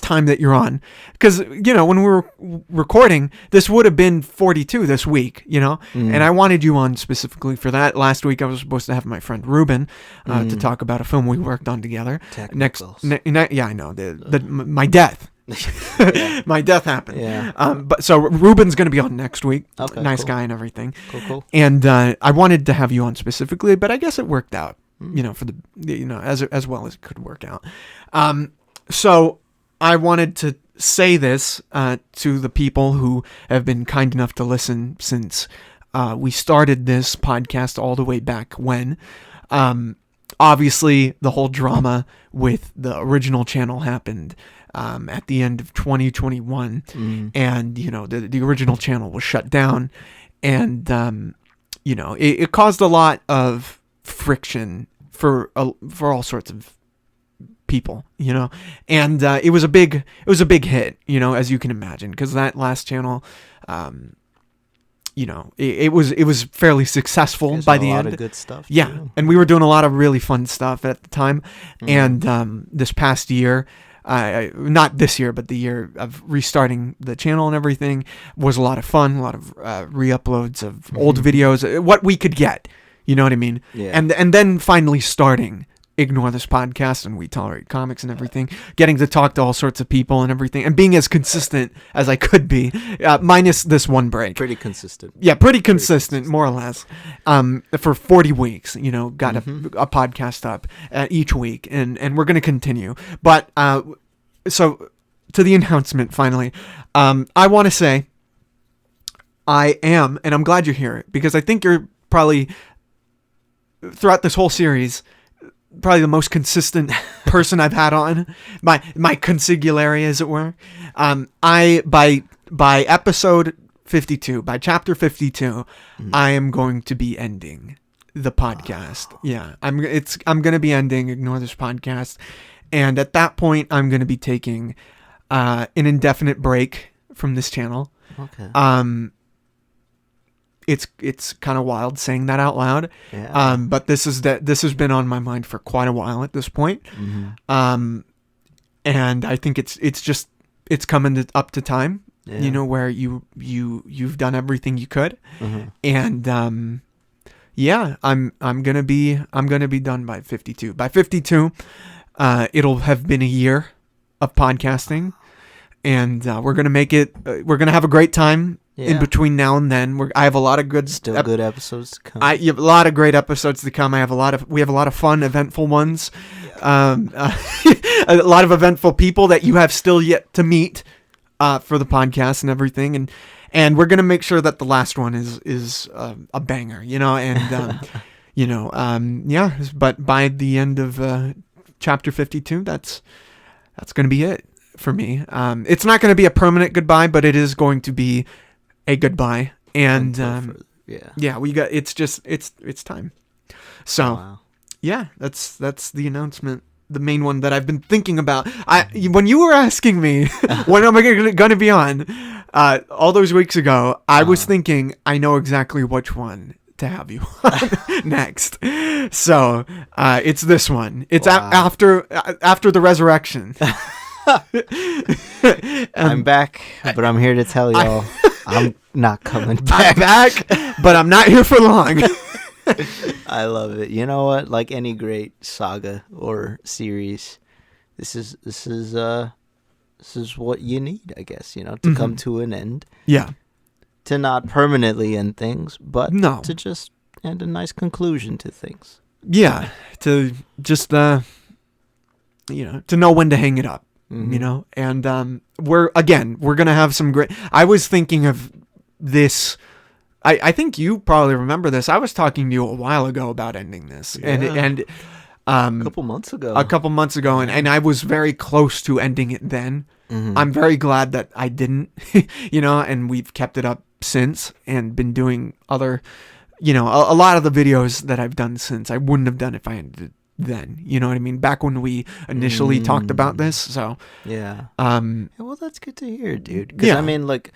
time that you're on, because when we were recording, this would have been 42 this week, and I wanted you on specifically for that. Last week I was supposed to have my friend Ruben to talk about a film we worked on together. Yeah, I know my death. My death happened. Yeah. But so Ruben's going to be on next week. Okay, nice cool. guy and everything. Cool. And I wanted to have you on specifically, but I guess it worked out. For the as well as it could work out. So I wanted to say this to the people who have been kind enough to listen since we started this podcast all the way back when. Obviously, the whole drama with the original channel happened at the end of 2021, and the original channel was shut down, and it caused a lot of friction for all sorts of people, and it was a big hit, as you can imagine, because that last channel, it was fairly successful by the end. A lot of good stuff. Yeah, too. and we were doing a lot of really fun stuff at the time, and this past year, not this year, but the year of restarting the channel and everything was a lot of fun, a lot of re-uploads of old videos, what we could get, you know what I mean? Yeah. And then finally starting Ignore This Podcast and We Tolerate Comics and everything, getting to talk to all sorts of people and everything, and being as consistent as I could be, minus this one break. Pretty consistent. Yeah, pretty consistent, more or less. For 40 weeks, got a podcast up each week, and we're going to continue. But, so, to the announcement, finally, I want to say, I am, and I'm glad you're here, because I think you're probably, throughout this whole series, probably the most consistent person I've had on, my consigliere, as it were. By episode 52, by chapter 52, I am going to be ending the podcast. Yeah, I'm going to be ending Ignore This Podcast, and at that point, I'm going to be taking an indefinite break from this channel. Okay. It's kind of wild saying that out loud. Yeah. But this has been on my mind for quite a while at this point. And I think it's coming up to time. Yeah. Where you've done everything you could, and I'm gonna be done by 52. By 52, it'll have been a year of podcasting, and we're gonna make it. We're gonna have a great time. Yeah. In between now and then, I have a lot of good, good episodes to come. You have a lot of great episodes to come. We have a lot of fun, eventful ones. A lot of eventful people that you have still yet to meet for the podcast and everything, and we're gonna make sure that the last one is a banger, and But by the end of chapter 52, that's gonna be it for me. It's not gonna be a permanent goodbye, but it is going to be a goodbye, and it's time. So Wow. yeah, that's the announcement, the main one that I've been thinking about. When you were asking me when am I going to be on all those weeks ago, I was thinking I know exactly which one to have you on next. So it's this one. It's after the resurrection. I'm back, but I'm here to tell y'all I'm not coming back. I'm back, but I'm not here for long. I love it. You know what? Like any great saga or series, this is what you need, I guess, to come to an end. Yeah. To not permanently end things, but No. to just end a nice conclusion to things. Yeah. To just to know when to hang it up. And we're gonna have some great. I was thinking of this. I think you probably remember this. I was talking to you a while ago about ending this, and a couple months ago, and I was very close to ending it then. I'm very glad that I didn't, and we've kept it up since and been doing other, a lot of the videos that I've done since I wouldn't have done if I ended then, you know what I mean? Back when we initially talked about this. So yeah. Well, that's good to hear, dude. 'Cause, Yeah. I mean, like,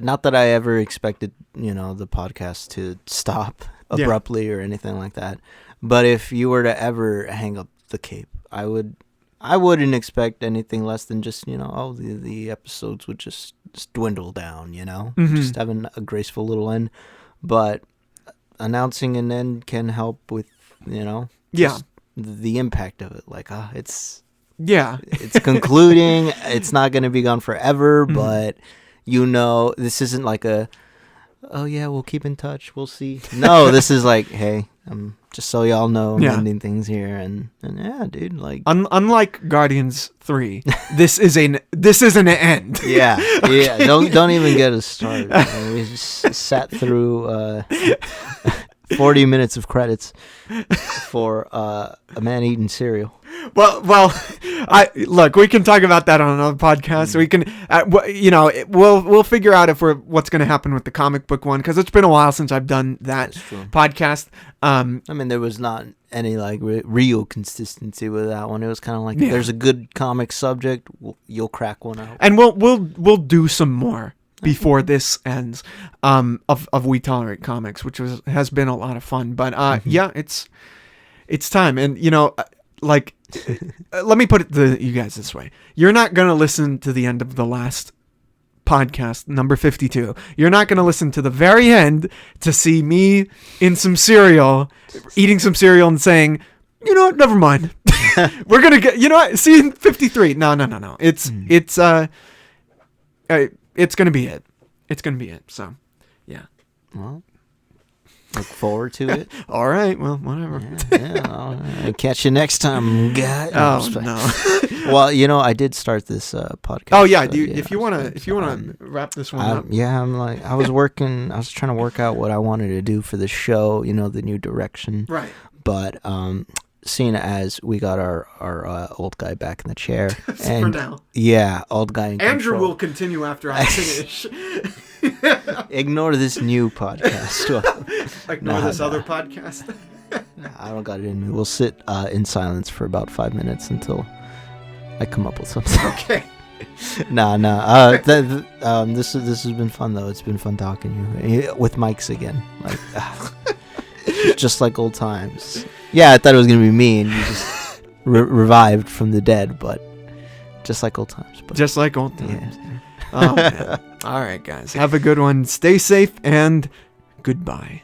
not that I ever expected, the podcast to stop abruptly or anything like that. But if you were to ever hang up the cape, I wouldn't expect anything less than just, the episodes would just dwindle down, just having a graceful little end. But announcing an end can help with, just the impact of it. Like, it's concluding. It's not going to be gone forever, but this isn't like we'll keep in touch, we'll see. No, this is like, hey, I'm just so y'all know, I'm Yeah. ending things here, and yeah, dude, like, Unlike Guardians 3, this isn't an end. yeah, don't even get us started. Man. We just sat through 40 minutes of credits for a man eating cereal. Well, look. We can talk about that on another podcast. We can, we'll figure out what's going to happen with the comic book one, because it's been a while since I've done that That's true. podcast. I mean, there was not any like real consistency with that one. It was kind of like, Yeah. there's a good comic subject, you'll crack one out. And we'll do some more before this ends of We Tolerate Comics, which has been a lot of fun. But yeah, it's time. And like, let me put it to you guys this way: you're not gonna listen to the end of the last podcast, number 52. You're not gonna listen to the very end to see me in some cereal, eating some cereal, and saying, you know what, never mind. We're gonna get, see in 53. No. It's gonna be it. It's gonna be it. So, yeah. Well, look forward to it. All right. Well, whatever. I'll catch you next time, guys. Oh no. Well, I did start this podcast. Oh yeah. so, If you wanna wrap this one up. I'm like, I was trying to work out what I wanted to do for the show. The new direction. Right. But seeing as we got our old guy back in the chair, For and now. yeah, old guy in Andrew control. will continue after I finish. Ignore this new podcast. Ignore this other podcast. I don't got it in me. We'll sit in silence for about 5 minutes until I come up with something. Okay. This has been fun though. It's been fun talking to you with mics again. Like, just like old times. Yeah, I thought it was gonna be me, and you just revived from the dead, but just like old times. But Just like old times. yeah. Oh man. All right, guys. Have a good one. Stay safe and goodbye.